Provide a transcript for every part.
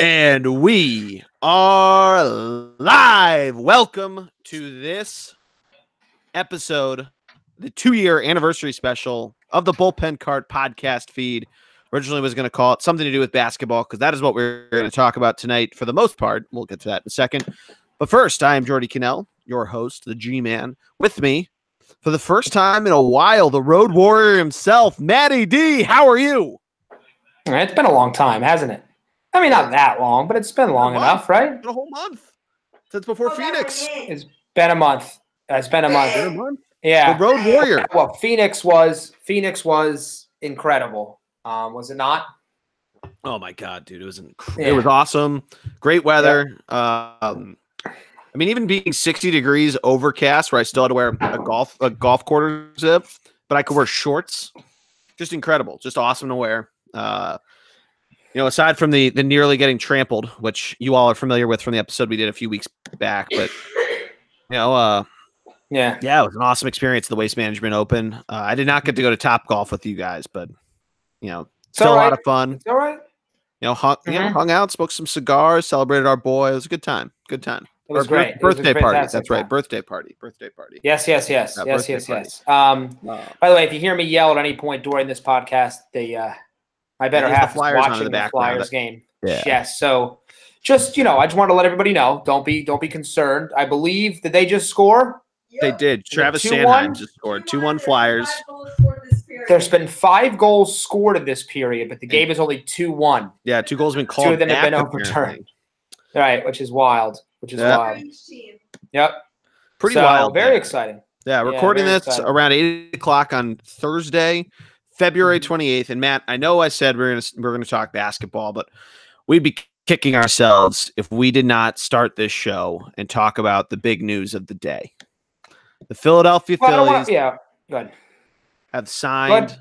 And we are live. Welcome to this episode, the 2-year anniversary special of the Bullpen Cart podcast feed. Originally was going to call it something to do with basketball because that is what we're going to talk about tonight for the most part. We'll get to that in a second. But first, I am Jordy Cannell, your host, the G-Man. With me, for the first time in a while, the Road Warrior himself, Matty D. How are you? It's been a long time, hasn't it? I mean, not that long, but it's been long enough, right? It's been a whole month since before Phoenix. It's been a month. It's been a month. Been a month. Yeah. The Road Warrior. Well, Phoenix was incredible. Was it not? Oh my God, dude! It was awesome. Great weather. Yeah. I mean, even being 60 degrees overcast, where I still had to wear a golf quarter zip, but I could wear shorts. Just incredible. Just awesome to wear. Aside from the nearly getting trampled, which you all are familiar with from the episode we did a few weeks back, but yeah, it was an awesome experience at the Waste Management Open. I did not get to go to Top Golf with you guys, but still a lot of fun. It's all right. Hung out, smoked some cigars, celebrated our boy. It was a good time. Good time. It was great. Birthday party. That's right. Birthday party. Yes. By the way, if you hear me yell at any point during this podcast, my better half is watching the Flyers game. Yeah. Yes. So just, I just wanted to let everybody know, don't be concerned. I believe that they just score. They did. Travis Sanheim just scored 2-1 Flyers. There's been 5 goals scored in this period, but the game is only 2-1. Yeah, 2 goals have been called. 2 of them have been overturned. Right, which is wild. Wild. Yep. Pretty wild. Very exciting. Yeah, recording this around 8 o'clock on Thursday, February 28th. And Matt, I know I said we're gonna talk basketball, but we'd be kicking ourselves if we did not start this show and talk about the big news of the day. The Philadelphia Phillies go ahead. Have signed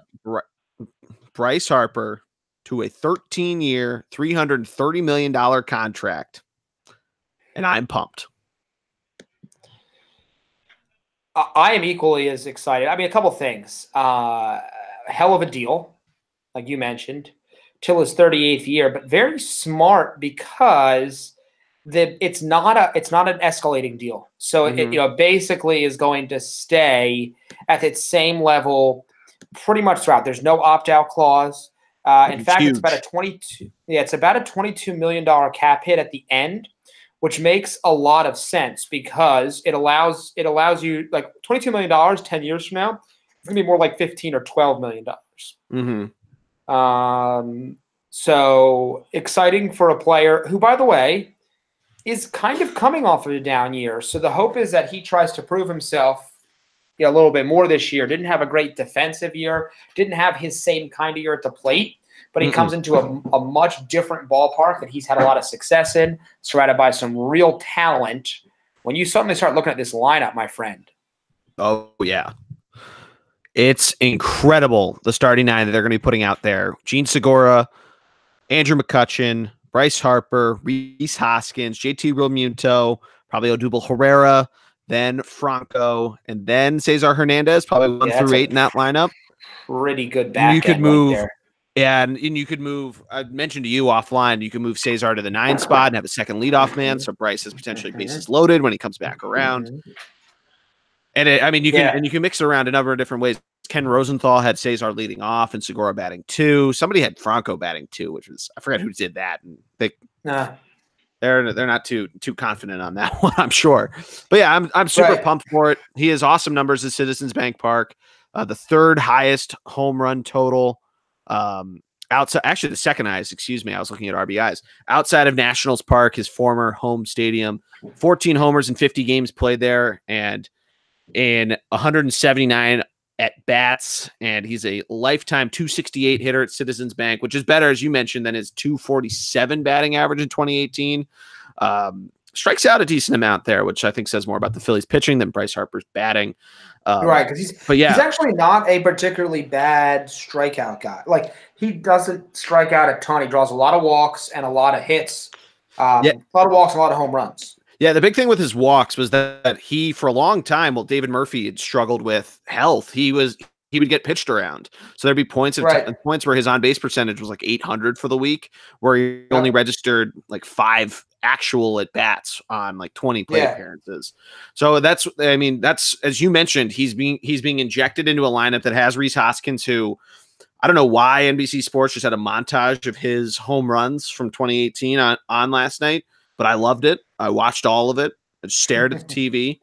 Bryce Harper to a 13-year, $330 million contract. And I'm pumped. I am equally as excited. I mean, a couple things. Hell of a deal, like you mentioned, till his 38th year, but very smart because it's not an escalating deal. So it basically is going to stay at its same level pretty much throughout. There's no opt-out clause. In fact, it's about a $22 million cap hit at the end, which makes a lot of sense because it allows you, like, $22 million 10 years from now, it's gonna be more like $15 or $12 million. So exciting for a player who, by the way, is kind of coming off of a down year. So the hope is that he tries to prove himself a little bit more this year. Didn't have a great defensive year. Didn't have his same kind of year at the plate. But he comes into a much different ballpark that he's had a lot of success in, surrounded by some real talent. When you suddenly start looking at this lineup, my friend. Oh, yeah. It's incredible, the starting 9 that they're going to be putting out there. Gene Segura, Andrew McCutchen, Bryce Harper, Rhys Hoskins, JT Realmuto, probably Odubel Herrera, then Franco, and then Cesar Hernandez, probably 1 through 8 in that lineup. Pretty good back You could move. Right there. Yeah, and you could move. I mentioned to you offline, you can move Cesar to the 9 spot and have a second leadoff man, so Bryce is potentially bases loaded when he comes back around. And you can mix it around a number of different ways. Ken Rosenthal had Cesar leading off and Segura batting 2. Somebody had Franco batting 2, which was, I forget who did that. And they're not too confident on that one, I'm sure. But yeah, I'm super pumped for it. He has awesome numbers at Citizens Bank Park, the 3rd highest home run total. Outside, actually the 2nd highest, excuse me. I was looking at RBIs outside of Nationals Park, his former home stadium. 14 homers in 50 games played there, and in 179 at bats. And he's a lifetime 268 hitter at Citizens Bank, which is better, as you mentioned, than his 247 batting average in 2018. Strikes out a decent amount there, which I think says more about the Phillies pitching than Bryce Harper's batting. Right, because he's actually not a particularly bad strikeout guy. Like, he doesn't strike out a ton. He draws a lot of walks and a lot of hits. A lot of walks and a lot of home runs. Yeah, the big thing with his walks was that he, for a long time, David Murphy had struggled with health. He he would get pitched around. So there'd be points points where his on-base percentage was like 800 for the week, where he only registered like 5 actual at bats on like 20 plate appearances. So that's as you mentioned, he's being injected into a lineup that has Rhys Hoskins, who I don't know why NBC Sports just had a montage of his home runs from 2018 on last night, but I loved it. I watched all of it. I stared at the TV.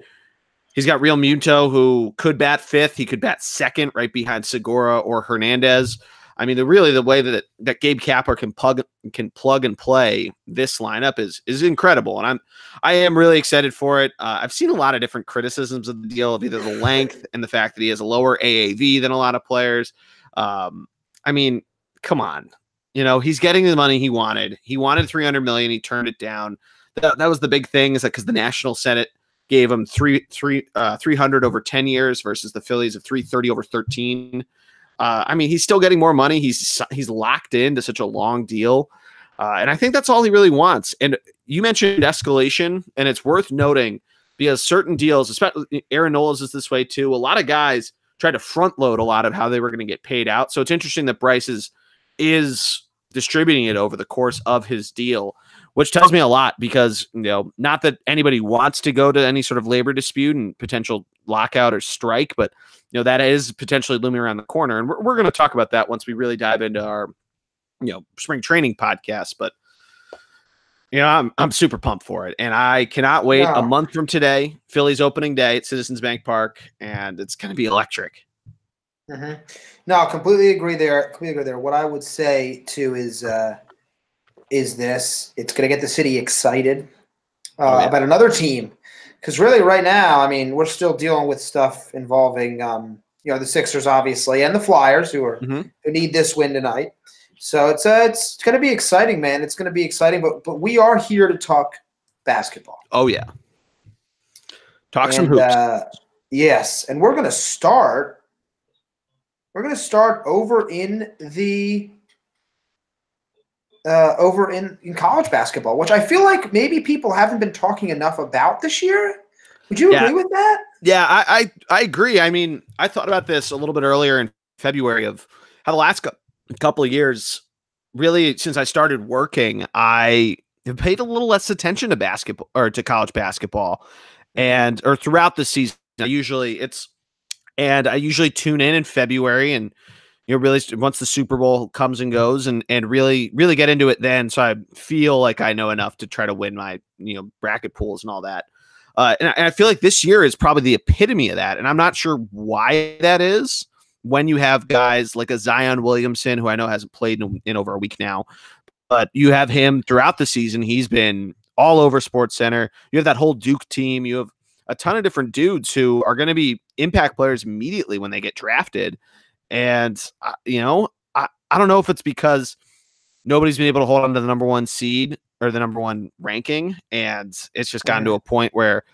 He's got Real Muto, who could bat 5th. He could bat 2nd, right behind Segura or Hernandez. I mean, the way that Gabe Kapler can plug and play this lineup is incredible, and I am really excited for it. I've seen a lot of different criticisms of the deal, of either the length and the fact that he has a lower AAV than a lot of players. I mean, come on, he's getting the money he wanted. He wanted $300 million. He turned it down. That was the big thing, is that because the National Senate gave him 300 over 10 years versus the Phillies of 330 over 13. I mean, he's still getting more money. He's locked into such a long deal. And I think that's all he really wants. And you mentioned escalation, and it's worth noting because certain deals, especially Aaron Nola's is this way too. A lot of guys tried to front load a lot of how they were going to get paid out. So it's interesting that Bryce is distributing it over the course of his deal, which tells me a lot, because, not that anybody wants to go to any sort of labor dispute and potential lockout or strike, but, that is potentially looming around the corner. And we're going to talk about that once we really dive into our, spring training podcast. But, I'm super pumped for it. And I cannot wait a month from today, Phillies opening day at Citizens Bank Park, and it's going to be electric. Mm-hmm. No, completely agree there. What I would say too is this: it's going to get the city excited about another team, because really right now, I mean, we're still dealing with stuff involving the Sixers, obviously, and the Flyers, who need this win tonight. So it's going to be exciting, man. It's going to be exciting, but we are here to talk basketball. Oh yeah, some hoops. Yes, and we're going to start. We're going to start over in the in college basketball, which I feel like maybe people haven't been talking enough about this year. Would you agree with that? Yeah, I agree. I mean, I thought about this a little bit earlier in February of how the last couple of years, really since I started working, I have paid a little less attention to basketball or to college basketball, or throughout the season. I usually tune in February, and really once the Super Bowl comes and goes, and really get into it then. So I feel like I know enough to try to win my bracket pools and all that. And I feel like this year is probably the epitome of that, and I'm not sure why that is. When you have guys like a Zion Williamson, who I know hasn't played in over a week now, but you have him throughout the season. He's been all over SportsCenter. You have that whole Duke team. You have a ton of different dudes who are going to be impact players immediately when they get drafted. And, I don't know if it's because nobody's been able to hold on to the number 1 seed or the number 1 ranking. And it's just gotten to a point where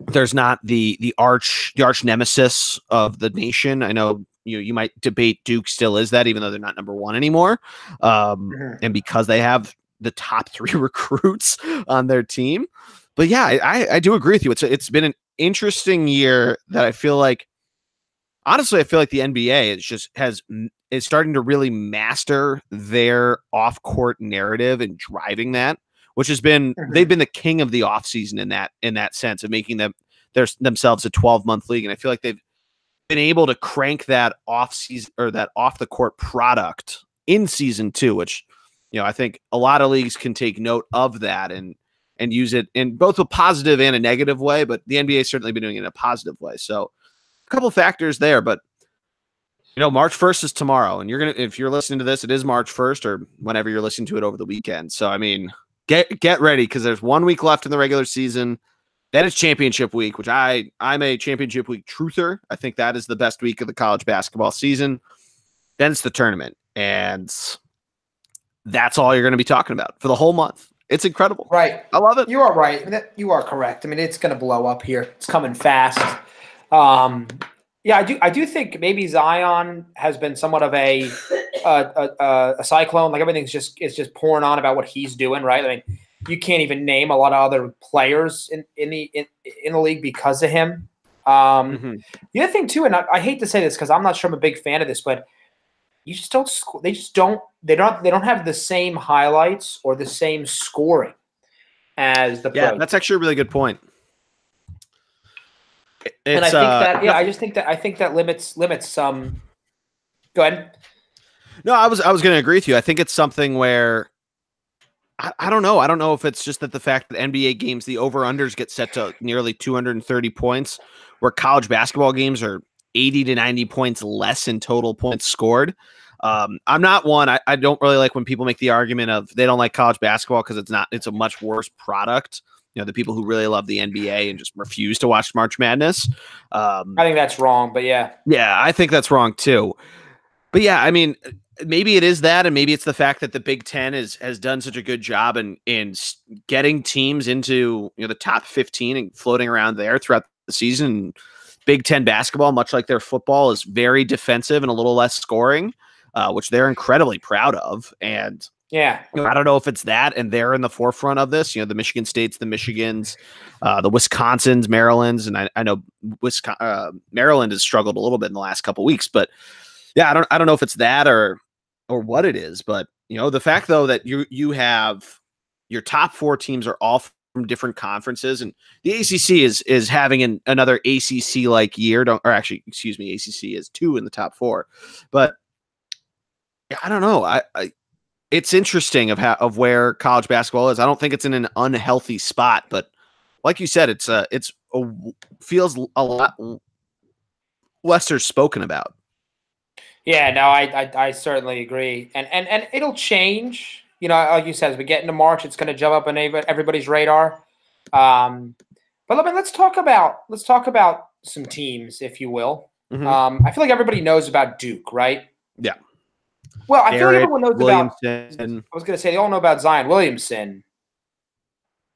there's not the arch nemesis of the nation. I know you might debate Duke still is that, even though they're not number 1 anymore. And because they have the top 3 recruits on their team. But yeah, I do agree with you. It's been an interesting year that I feel like, honestly, I feel like the NBA is starting to really master their off-court narrative and driving that, which has been they've been the king of the offseason in that sense of making themselves a 12-month league. And I feel like they've been able to crank that off-season or that off-the-court product in season 2, which I think a lot of leagues can take note of that and use it in both a positive and a negative way, but the NBA has certainly been doing it in a positive way. So a couple of factors there, but March 1st is tomorrow, and if you're listening to this, it is March 1st or whenever you're listening to it over the weekend. So, I mean, get ready, because there's 1 week left in the regular season. Then it's championship week, which I'm a championship week truther. I think that is the best week of the college basketball season. Then it's the tournament, and that's all you're going to be talking about for the whole month. It's incredible. Right. I love it. You are right. You are correct. I mean, it's going to blow up here. It's coming fast. Yeah, I do think maybe Zion has been somewhat of a cyclone. Like everything's just pouring on about what he's doing, right? I mean, you can't even name a lot of other players in the league because of him. The other thing too, and I hate to say this because I'm not sure I'm a big fan of this, but you just don't. They just don't. They don't have the same highlights or the same scoring as the pro. Yeah, that's actually a really good point. And I think that I think that limits some. Go ahead. No, I was going to agree with you. I think it's something where I don't know. I don't know if it's just that the fact that NBA games, the over-unders get set to nearly 230 points, where college basketball games are 80 to 90 points less in total points scored. I'm not one. I don't really like when people make the argument of they don't like college basketball because it's a much worse product. You know, the people who really love the NBA and just refuse to watch March Madness. I think that's wrong, but yeah. Yeah, I think that's wrong too. But yeah, I mean, maybe it is that, and maybe it's the fact that the Big Ten has done such a good job in getting teams into the top 15 and floating around there throughout the season. Big Ten basketball, much like their football, is very defensive and a little less scoring, which they're incredibly proud of. And yeah, I don't know if it's that, and they're in the forefront of this. The Michigan States, the Michigans, the Wisconsins, Marylands, and I know Maryland has struggled a little bit in the last couple of weeks, but yeah, I don't know if it's that or what it is, but the fact though that you have your top 4 teams are all from different conferences, and the ACC is having another ACC like year. ACC is 2 in the top 4, but I don't know. It's interesting of where college basketball is. I don't think it's in an unhealthy spot, but like you said, it's feels a lot lesser spoken about. Yeah, no, I certainly agree, and it'll change. Like you said, as we get into March, it's going to jump up on everybody's radar. But let's talk about some teams, if you will. I feel like everybody knows about Duke, right? Yeah. Well, I feel like everyone knows Williamson. about. I was going to say they all know about Zion Williamson.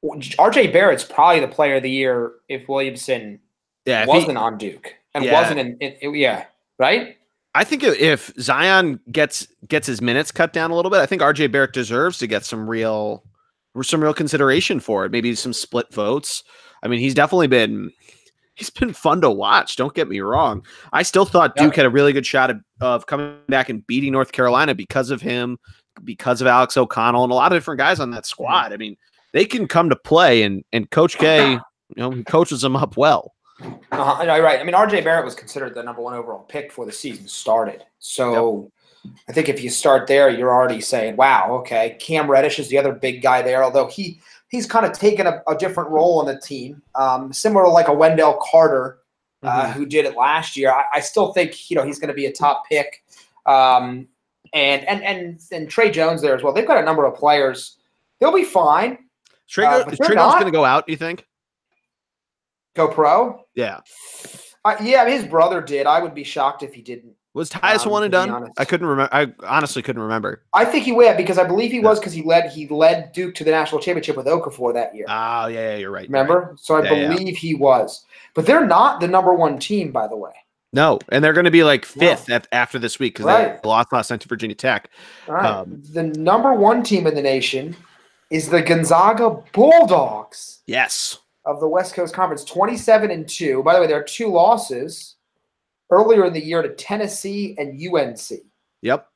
RJ Barrett's probably the player of the year if Williamson wasn't on Duke and wasn't in right. I think if Zion gets his minutes cut down a little bit, I think RJ Barrett deserves to get some real consideration for it. Maybe some split votes. I mean, he's been fun to watch. Don't get me wrong. I still thought Duke had a really good shot of coming back and beating North Carolina because of him, because of Alex O'Connell and a lot of different guys on that squad. I mean, they can come to play, and Coach K, he coaches them up well. Right. I mean, RJ Barrett was considered the number 1 overall pick before the season started. So I think if you start there, you're already saying, wow, okay. Cam Reddish is the other big guy there, although he's kind of taken a different role on the team, similar to like a Wendell Carter, who did it last year. I still think he's going to be a top pick, and Trey Jones there as well. They've got a number of players. They'll be fine. Is Trey Jones going to go out? Do you think? Go pro? Yeah. His brother did. I would be shocked if he didn't. Was Tyus one and done? I couldn't remember. I honestly couldn't remember. I think he would because I believe he was because he led Duke to the national championship with Okafor that year. Oh, yeah, you're right. Remember? Right. So I believe he was. But they're not the number 1 team, by the way. No, and they're going to be like 5th after this week because they lost last night to Virginia Tech. All right. The number 1 team in the nation is the Gonzaga Bulldogs. Yes. Of the West Coast Conference, 27-2. By the way, there are 2 losses earlier in the year to Tennessee and UNC. Yep.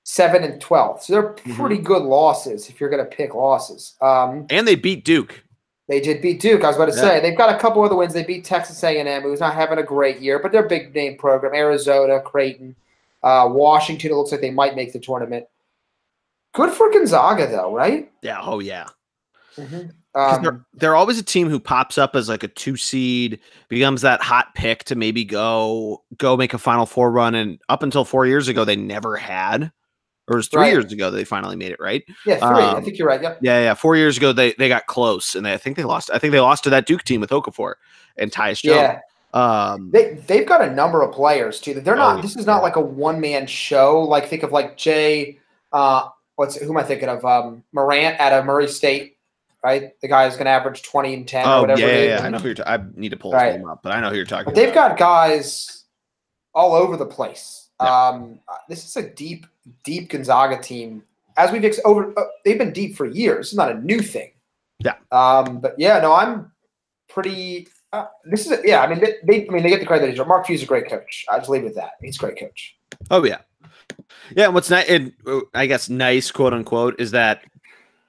7-12. So they're pretty good losses if you're going to pick losses. And they beat Duke. They did beat Duke. I was about to say they've got a couple other wins. They beat Texas A&M, who's not having a great year, but they're a big name program. Arizona, Creighton, Washington. It looks like they might make the tournament. Good for Gonzaga, though, right? Yeah. Oh, yeah. They're always a team who pops up as like a 2 seed, becomes that hot pick to maybe go make a Final Four run, and up until 4 years ago they never had, or it was 3 years ago they finally made it, right? Yeah, 3. I think you're right. Yep. Yeah. 4 years ago they got close, and I think they lost. I think they lost to that Duke team with Okafor and Tyus Jones. Yeah. They've got a number of players too. They're not. This is not like a 1-man show. Like think of like Jay. Who am I thinking of? Morant out of Murray State. Right, the guy is going to average 20 and 10 or whatever. Yeah. I know who you're. I need to pull his name up, but I know who you're talking about. They've got guys all over the place. Yeah. This is a deep Gonzaga team. As we've they've been deep for years. It's not a new thing. Yeah. But yeah, no, I'm pretty This is yeah. I mean, they get the credit. Mark Few's a great coach. I just leave it at that. He's a great coach. Oh yeah, yeah. And what's nice, and I guess nice, quote unquote, is that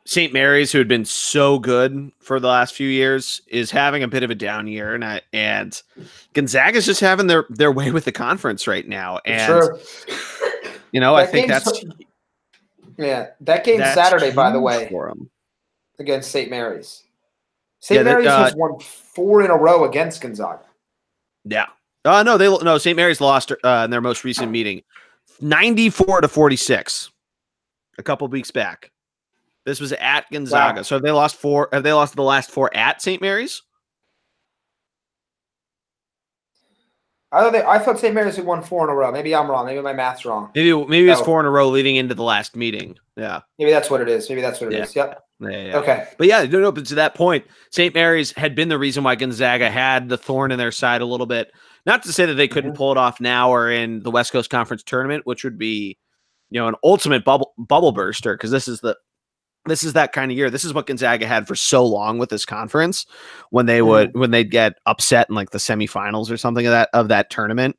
St. Mary's, who had been so good for the last few years, is having a bit of a down year, and Gonzaga's just having their way with the conference right now. And sure. I think that's that game Saturday, by the way, for them against St. Mary's. St. Mary's has won 4 in a row against Gonzaga. Yeah. No, St. Mary's lost in their most recent meeting, 94-46, a couple weeks back. This was at Gonzaga. Wow. So have they lost 4? Have they lost the last 4 at St. Mary's? I thought St. Mary's had won 4 in a row. Maybe I'm wrong. Maybe my math's wrong. Maybe it's 4 in a row leading into the last meeting. Yeah. Maybe that's what it is. Yep. Yeah. Okay. But yeah, no, but to that point, St. Mary's had been the reason why Gonzaga had the thorn in their side a little bit. Not to say that they couldn't pull it off now or in the West Coast Conference tournament, which would be, an ultimate bubble burster, because this is that kind of year. This is what Gonzaga had for so long with this conference when they'd get upset in like the semifinals or something of that tournament,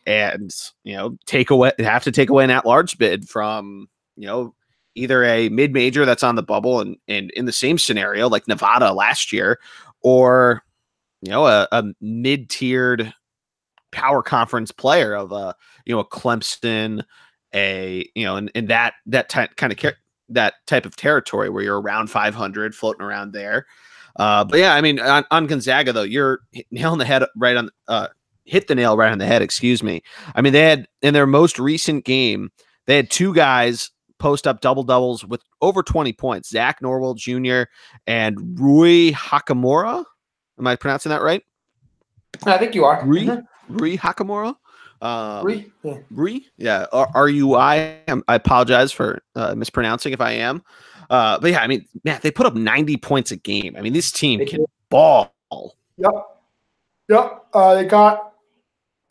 and have to take away an at-large bid from either a mid-major that's on the bubble and in the same scenario like Nevada last year, or a mid-tiered power conference player of a Clemson, and that type of territory where you're around 500 floating around there. But yeah, I mean, on Gonzaga though, you're hit the nail right on the head. Excuse me. I mean, they had in their most recent game, they had 2 guys post up double doubles with over 20 points. Zach Norwell Jr. and Rui Hakamura. Am I pronouncing that right? I think you are. Rui Hakamura. Rui? Yeah. RUI. I apologize for mispronouncing if I am. But yeah, I mean, man, they put up 90 points a game. I mean, this team can ball. Yep. They got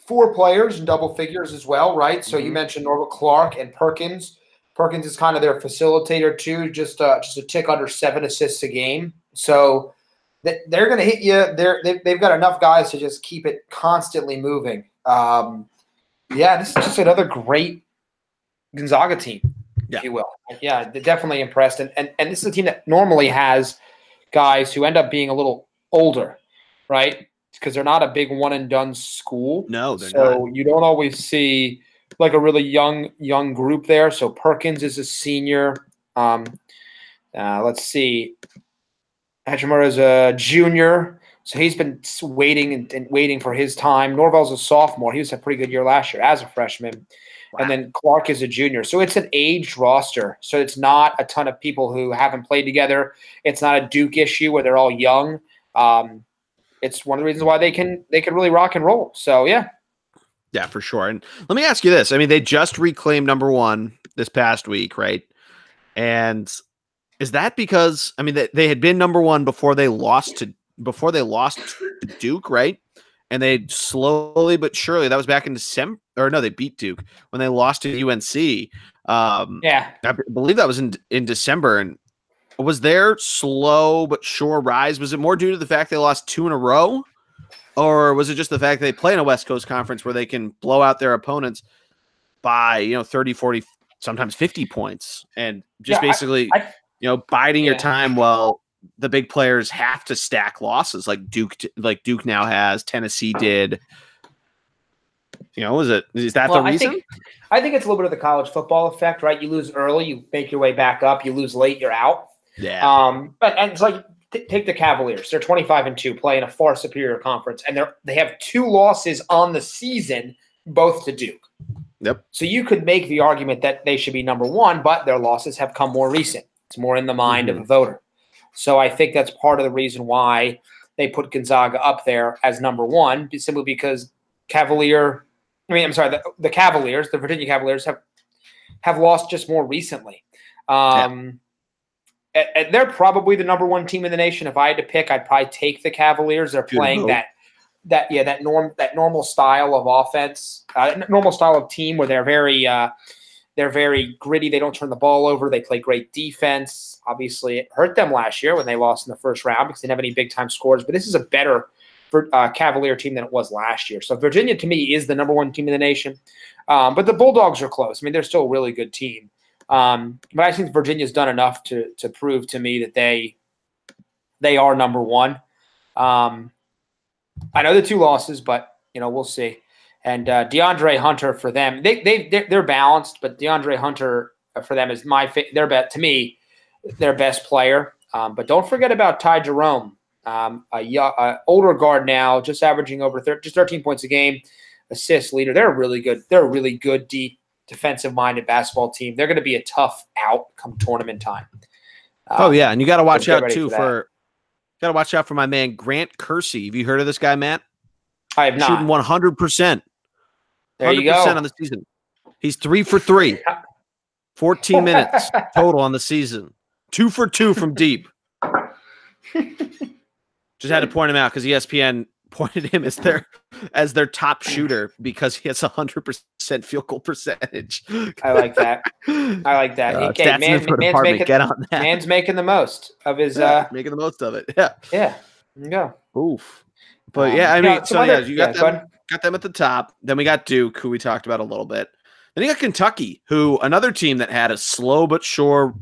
4 players in double figures as well, right? So you mentioned Norval Clark and Perkins. Perkins is kind of their facilitator too, just a tick under 7 assists a game. So they're going to hit you. They've got enough guys to just keep it constantly moving. Yeah, this is just another great Gonzaga team, if you will. Yeah, they're definitely impressed. And this is a team that normally has guys who end up being a little older, right? Because they're not a big one-and-done school. No, they're not. So you don't always see like a really young group there. So Perkins is a senior. Let's see. Hachimura is a junior. So he's been waiting and waiting for his time. Norvell's a sophomore. He was a pretty good year last year as a freshman. Wow. And then Clark is a junior. So it's an aged roster. So it's not a ton of people who haven't played together. It's not a Duke issue where they're all young. It's one of the reasons why they can really rock and roll. So, yeah. Yeah, for sure. And let me ask you this. I mean, they just reclaimed number 1 this past week, right? And is that because, I mean, they had been number 1 before they lost to Duke, right? And they slowly but surely, that was back in December, or no, they beat Duke when they lost to UNC. Yeah. I believe that was in December. And was their slow but sure rise, was it more due to the fact they lost 2 in a row? Or was it just the fact that they play in a West Coast conference where they can blow out their opponents by, 30, 40, sometimes 50 points and just basically, biding your time while the big players have to stack losses like Duke now has, Tennessee did. Is that the reason? I think it's a little bit of the college football effect, right? You lose early, you make your way back up. You lose late, you're out. Yeah. But it's like take the Cavaliers. They're 25-2, playing a far superior conference, and they have 2 losses on the season, both to Duke. Yep. So you could make the argument that they should be number 1, but their losses have come more recent. It's more in the mind of a voter. So I think that's part of the reason why they put Gonzaga up there as number 1, simply because the Cavaliers, the Virginia Cavaliers have lost just more recently. And they're probably the number 1 team in the nation. If I had to pick, I'd probably take the Cavaliers. They're playing that normal style of offense, normal style of team where they're very gritty. They don't turn the ball over. They play great defense. Obviously, it hurt them last year when they lost in the first round because they didn't have any big time scores. But this is a better Cavalier team than it was last year. So Virginia, to me, is the number 1 team in the nation. But the Bulldogs are close. I mean, they're still a really good team. But I think Virginia's done enough to prove to me that they are number 1. I know the 2 losses, but we'll see. And DeAndre Hunter for them, they're balanced, but DeAndre Hunter for them is to me their best player. But don't forget about Ty Jerome, a older guard now, just averaging over just 13 points a game, assist leader. They're really good. They're a really good, deep, defensive-minded basketball team. They're going to be a tough out come tournament time. And you got to watch out too got to watch out for my man Grant Kersey. Have you heard of this guy, Matt? I have not. Shooting 100%. There you go. 100% on the season. He's 3 for 3. 14 minutes total on the season. 2 for 2 from deep. Just had to point him out because ESPN pointed him as their top shooter because he has 100% field goal percentage. I like that. Man's making the most of his. Making the most of it. Yeah. Yeah. There you go. Oof. But you got them at the top. Then we got Duke, who we talked about a little bit. Then you got Kentucky, who another team that had a slow but sure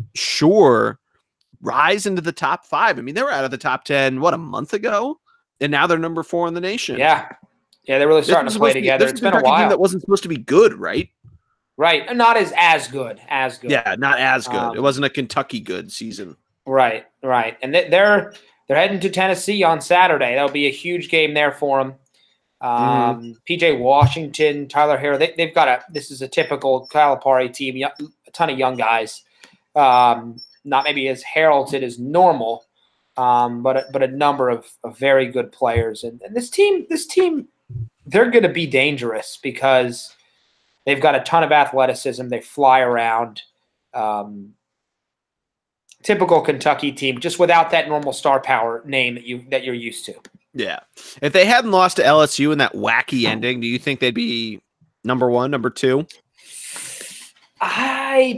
rise into the top 5. I mean, they were out of the top 10, a month ago? And now they're number 4 in the nation. Yeah. Yeah, they're really starting to play together. It's been a while. Team that wasn't supposed to be good, right? Right. And not as good. Yeah, not as good. It wasn't a Kentucky good season. Right. And they're heading to Tennessee on Saturday. That'll be a huge game there for them. PJ Washington, Tyler Harrow. They've got this is a typical Calipari team, a ton of young guys. Not maybe as heralded as normal, but a number of very good players. And this team, they're going to be dangerous because they've got a ton of athleticism. They fly around. Typical Kentucky team, just without that normal star power name that you're used to. Yeah. If they hadn't lost to LSU in that wacky ending, do you think they'd be number 1, number 2?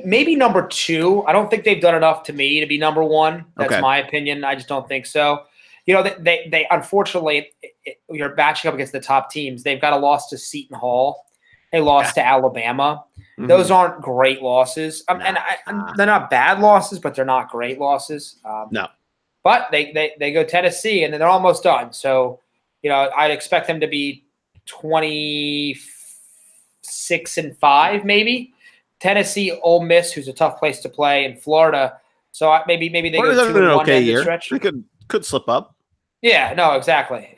Maybe number 2. I don't think they've done enough to me to be number 1. That's my opinion. I just don't think so. They unfortunately, you're matching up against the top teams. They've got a loss to Seton Hall. They lost to Alabama. Mm-hmm. Those aren't great losses. And they're not bad losses, but they're not great losses. No. But they go Tennessee, and then they're almost done. So, I'd expect them to be 26-5, maybe. Tennessee, Ole Miss, who's a tough place to play, and Florida. So maybe they go 2-1 year. Stretch. They could slip up. Yeah. No. Exactly.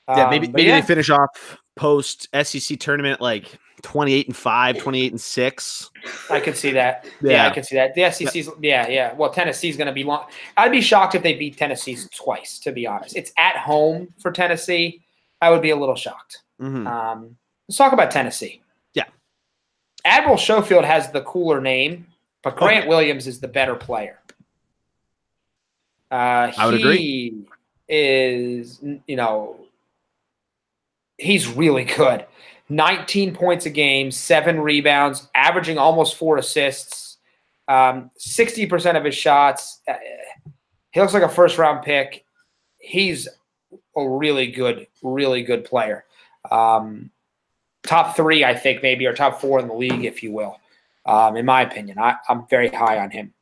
Yeah. Maybe they finish off post SEC tournament like 28-5, 28-6. I could see that. Yeah, I could see that. The SEC's, yeah. Well, Tennessee's going to be long. I'd be shocked if they beat Tennessee twice, to be honest. It's at home for Tennessee. I would be a little shocked. Mm-hmm. Let's talk about Tennessee. Yeah. Admiral Schofield has the cooler name, but Grant Williams is the better player. I would agree. He is, he's really good. 19 points a game, 7 rebounds, averaging almost 4 assists, 60% of his shots. He looks like a first-round pick. He's a really good player. Top 3, I think, maybe, or top 4 in the league, if you will, in my opinion. I'm very high on him.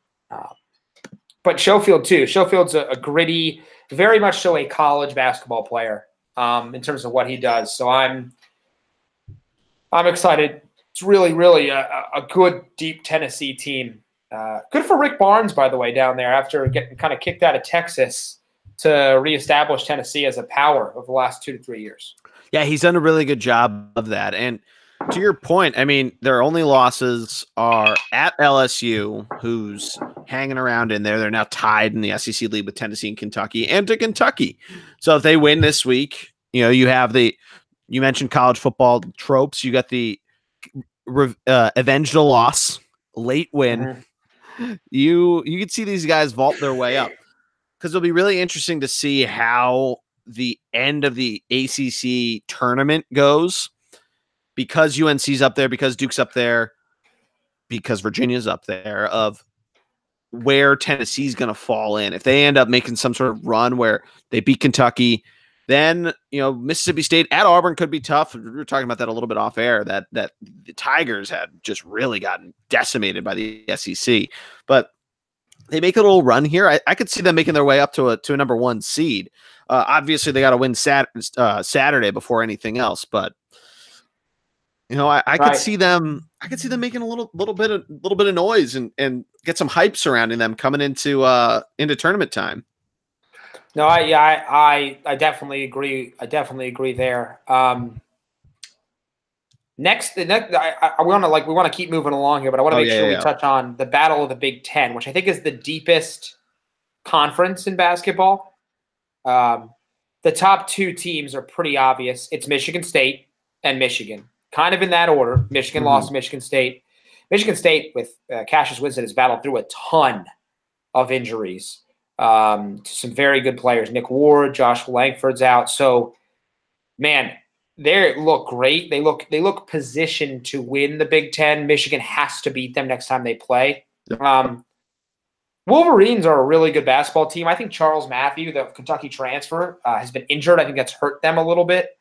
But Schofield, too. Schofield's a gritty, very much so a college basketball player in terms of what he does. So I'm excited. It's really a good, deep Tennessee team. Good for Rick Barnes, by the way, down there after getting kind of kicked out of Texas to reestablish Tennessee as a power over the last 2 to 3 years. Yeah, he's done a really good job of that. And to your point, I mean, their only losses are at LSU, who's hanging around in there. They're now tied in the SEC league with Tennessee and Kentucky, and to Kentucky. So if they win this week, you have you mentioned college football tropes. You got the avenge the loss, late win. Mm-hmm. You could see these guys vault their way up because it'll be really interesting to see how the end of the ACC tournament goes because UNC's up there, because Duke's up there, because Virginia's up there, of where Tennessee's going to fall in. If they end up making some sort of run where they beat Kentucky, Then, Mississippi State at Auburn could be tough. We were talking about that a little bit off air, that the Tigers had just really gotten decimated by the SEC. But they make a little run here. I could see them making their way up to a number 1 seed. Obviously, they got to win Saturday before anything else. But I could see them. I could see them making a little bit of noise and get some hype surrounding them coming into tournament time. No, I definitely agree. I definitely agree there. Next, we want to keep moving along here, but I want to make sure we touch on the Battle of the Big Ten, which I think is the deepest conference in basketball. The top 2 teams are pretty obvious. It's Michigan State and Michigan, kind of in that order. Michigan lost to Michigan State. Michigan State with Cassius Winston has battled through a ton of injuries. Some very good players. Nick Ward, Josh Langford's out. So, man, they look great. They look positioned to win the Big Ten. Michigan has to beat them next time they play. Wolverines are a really good basketball team. I think Charles Matthew, the Kentucky transfer, has been injured. I think that's hurt them a little bit.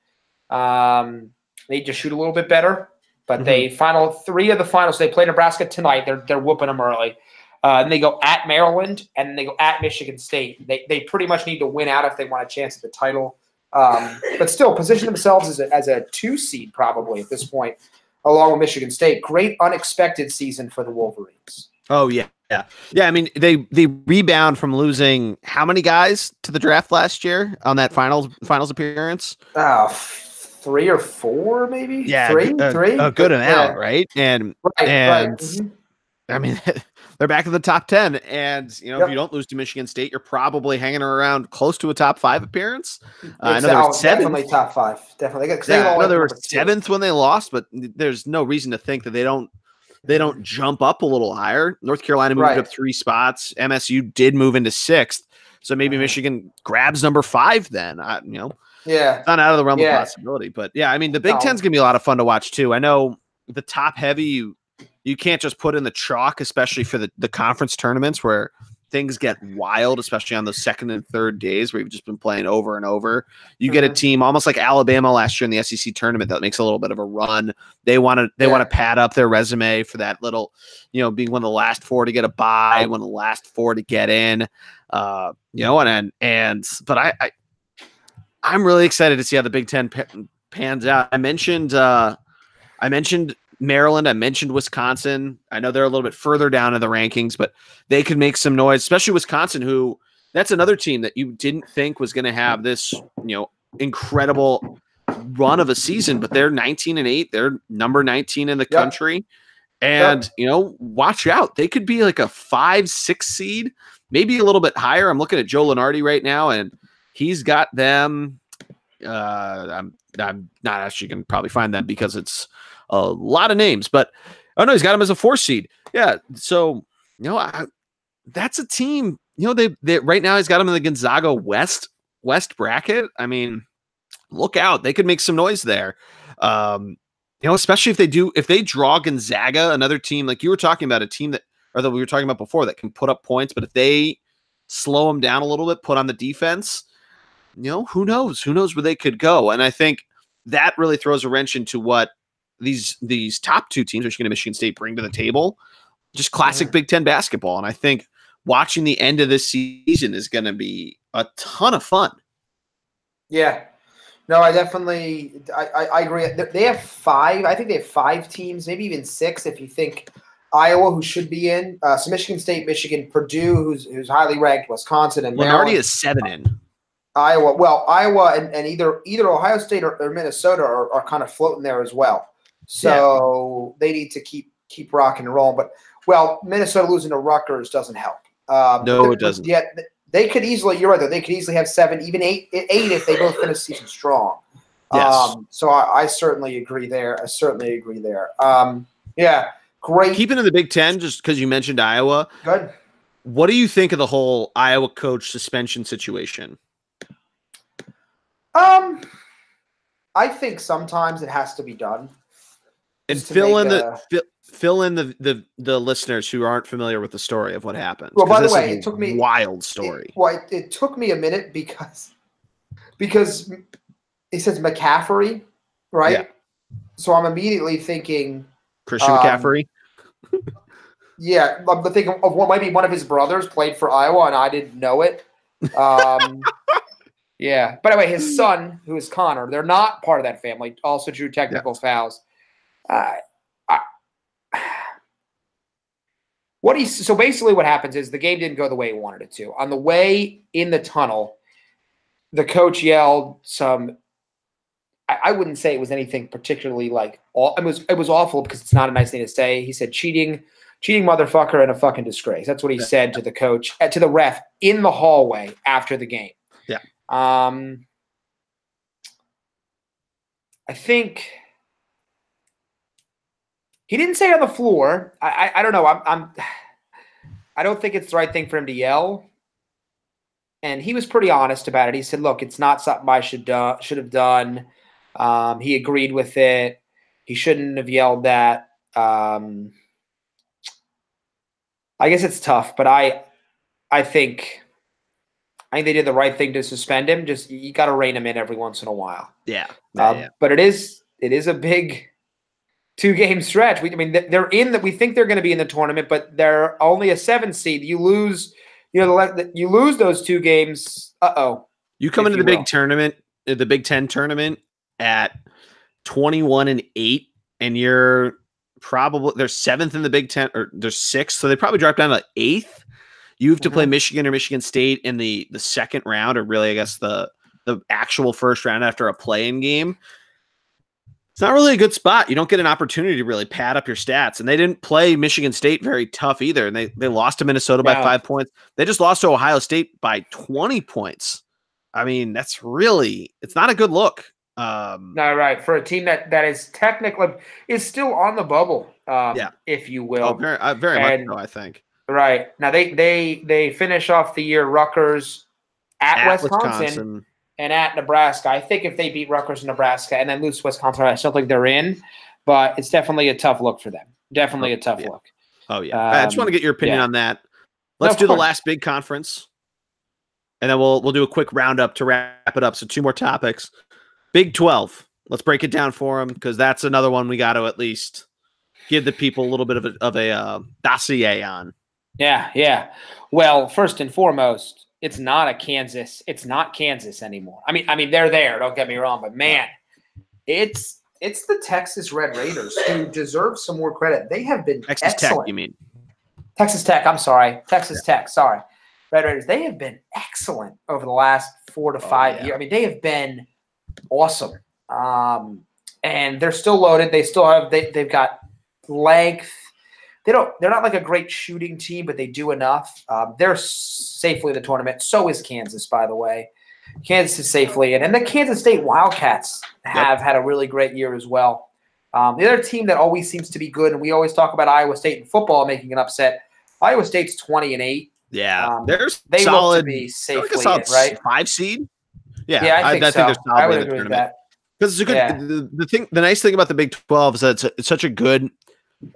They need to shoot a little bit better. But they 3 of the finals. They play Nebraska tonight. They're whooping them early. And they go at Maryland, and then they go at Michigan State. They pretty much need to win out if they want a chance at the title. But still position themselves as a 2 seed probably at this point, along with Michigan State. Great unexpected season for the Wolverines. Oh, yeah. I mean, they rebound from losing how many guys to the draft last year on that finals appearance? 3 or 4, maybe. Yeah, three. A good amount, right? And I mean, they're back in the top 10, and if you don't lose to Michigan State, you're probably hanging around close to a top 5 appearance. I know they were 7th. Definitely top 5. Definitely. I know they were 7th when they lost, but there's no reason to think that they don't jump up a little higher. North Carolina moved up 3 spots. MSU did move into 6th, so maybe Michigan grabs number 5 then. It's not out of the realm of possibility. But yeah, I mean, the Big Ten's gonna be a lot of fun to watch too. I know the top heavy you can't just put in the chalk, especially for the conference tournaments where things get wild, especially on the 2nd and 3rd days where you've just been playing over and over. You get a team almost like Alabama last year in the SEC tournament that makes a little bit of a run. They want to pad up their resume for that little, being one of the last 4 to get a bye, one of the last 4 to get in. But I'm really excited to see how the Big Ten pans out. I mentioned Maryland. I mentioned Wisconsin. I know they're a little bit further down in the rankings, but they could make some noise, especially Wisconsin, who that's another team that you didn't think was going to have this, incredible run of a season, but they're 19-8. They're number 19 in the country. And, watch out. They could be like a 5-6 seed, maybe a little bit higher. I'm looking at Joe Lunardi right now, and he's got them. I'm not actually going to probably find them because it's a lot of names, but he's got them as a 4 seed. Yeah. So, that's a team, they right now he's got them in the Gonzaga West bracket. I mean, look out. They could make some noise there. Especially if they draw Gonzaga, another team, like you were talking about, a team that we were talking about before that can put up points, but if they slow them down a little bit, put on the defense, who knows where they could go. And I think that really throws a wrench into what these top 2 teams, Michigan and Michigan State, bring to the table. Just classic Big Ten basketball. And I think watching the end of this season is going to be a ton of fun. Yeah. No, I definitely I agree. They have 5. I think they have 5 teams, maybe even 6 if you think Iowa, who should be in. So Michigan State, Michigan, Purdue, who's highly ranked, Wisconsin, and Maryland. Lenardi is 7 in. Iowa and either Ohio State or Minnesota are kind of floating there as well. So they need to keep rocking and rolling. But Minnesota losing to Rutgers doesn't help. No, it doesn't. Yeah, they could easily. You're right, though. They could easily have 7, even 8 if they both finish the season strong. Yes. So I certainly agree there. Yeah, great. Keeping in the Big Ten, just because you mentioned Iowa. Good. What do you think of the whole Iowa coach suspension situation? I think sometimes it has to be done. And fill in the listeners who aren't familiar with the story of what happened. Well, by the way, it took me wild story. It took me a minute because because he says McCaffrey, right? Yeah. So I'm immediately thinking Christian McCaffrey. Yeah, I'm thinking of what might be one of his brothers played for Iowa, and I didn't know it. Yeah. By the way, his son, who is Connor, they're not part of that family. Also drew technical fouls. So basically, what happens is the game didn't go the way he wanted it to. On the way in the tunnel, the coach yelled some. I wouldn't say it was anything particularly like. It was awful because it's not a nice thing to say. He said cheating motherfucker and a fucking disgrace. That's what he said to the coach, to the ref in the hallway after the game. Yeah. I think he didn't say it on the floor. I don't know. I don't think it's the right thing for him to yell. And he was pretty honest about it. He said, "Look, it's not something I should have done." He agreed with it. He shouldn't have yelled that. I guess it's tough, but I think they did the right thing to suspend him. Just you got to rein him in every once in a while. Yeah. But it is a big 2-game stretch. They're in that. We think they're going to be in the tournament, but they're only a 7 seed. You lose, you lose those 2 games. You come into the big tournament, the Big Ten tournament at 21-8, and you're probably they're 7th in the Big Ten, or they're 6th, so they probably drop down to 8th. You have to play Michigan or Michigan State in the second round, or really, I guess, the actual first round after a play-in game. It's not really a good spot. You don't get an opportunity to really pad up your stats. And they didn't play Michigan State very tough either. And they lost to Minnesota by 5 points. They just lost to Ohio State by 20 points. I mean, it's not a good look. No, right. For a team that is technically is still on the bubble, if you will. Oh, very much so, I think. Right. Now they finish off the year Rutgers at Wisconsin. And at Nebraska. I think if they beat Rutgers and Nebraska and then lose to Wisconsin, I still think they're in. But it's definitely a tough look for them. Definitely a tough look. Oh, yeah. I just want to get your opinion on that. Let's do the last big conference. And then we'll do a quick roundup to wrap it up. So 2 more topics. Big 12. Let's break it down for them, because that's another one we got to at least give the people a little bit of a dossier on. Yeah. Well, first and foremost, it's not Kansas anymore. I mean, they're there. Don't get me wrong, but man, it's the Texas Red Raiders who deserve some more credit. They have been excellent. Tech, you mean? Texas Tech. I'm sorry, Texas Tech. Sorry, Red Raiders. They have been excellent over the last 4 to 5 years. I mean, they have been awesome. And they're still loaded. They still have. They've got length. They're not like a great shooting team, but they do enough. They're safely in the tournament. So is Kansas, by the way. Kansas is safely in. And the Kansas State Wildcats have had a really great year as well. The other team that always seems to be good, and we always talk about Iowa State in football making an upset, Iowa State's 20-8. Yeah, they solid, look to be safely in, right? 5 seed. Yeah, I think so. they're solid. I would agree with that. Because it's a good. The nice thing about the Big 12 is that it's such a good.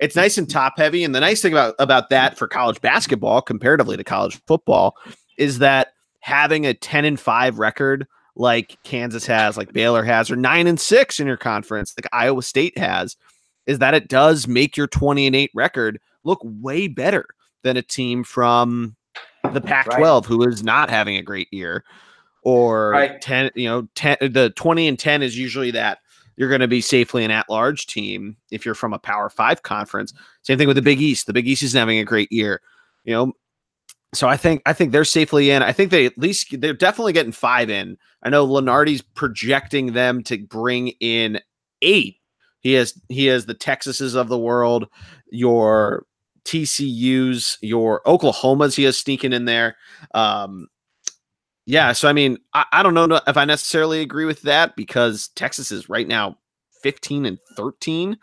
It's nice and top heavy, and the nice thing about that for college basketball, comparatively to college football, is that having a 10-5 record like Kansas has, like Baylor has, or 9-6 in your conference, like Iowa State has, is that it does make your 20-8 record look way better than a team from the Pac-12 who is not having a great year. Or 10, the 20-10 is usually that you're going to be safely an at-large team if you're from a Power 5 conference. Same thing with the Big East. The Big East isn't having a great year, So I think they're safely in. I think they're definitely getting 5 in. I know Lenardi's projecting them to bring in 8. He has the Texases of the world, your TCUs, your Oklahomas. He has sneaking in there. Yeah, so I mean, I don't know if I necessarily agree with that, because Texas is right now 15-13.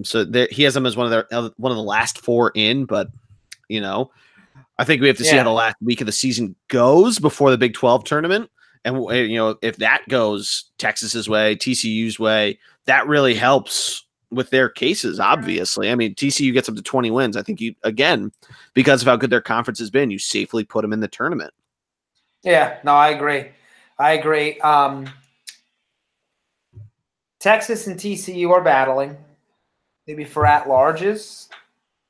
So he has them as one of the last 4 in, but I think we have to see how the last week of the season goes before the Big 12 tournament. And if that goes Texas's way, TCU's way, that really helps with their cases, obviously. I mean, TCU gets up to 20 wins. I think because of how good their conference has been, you safely put them in the tournament. Yeah, no, I agree. I agree. Texas and TCU are battling. Maybe for at-larges.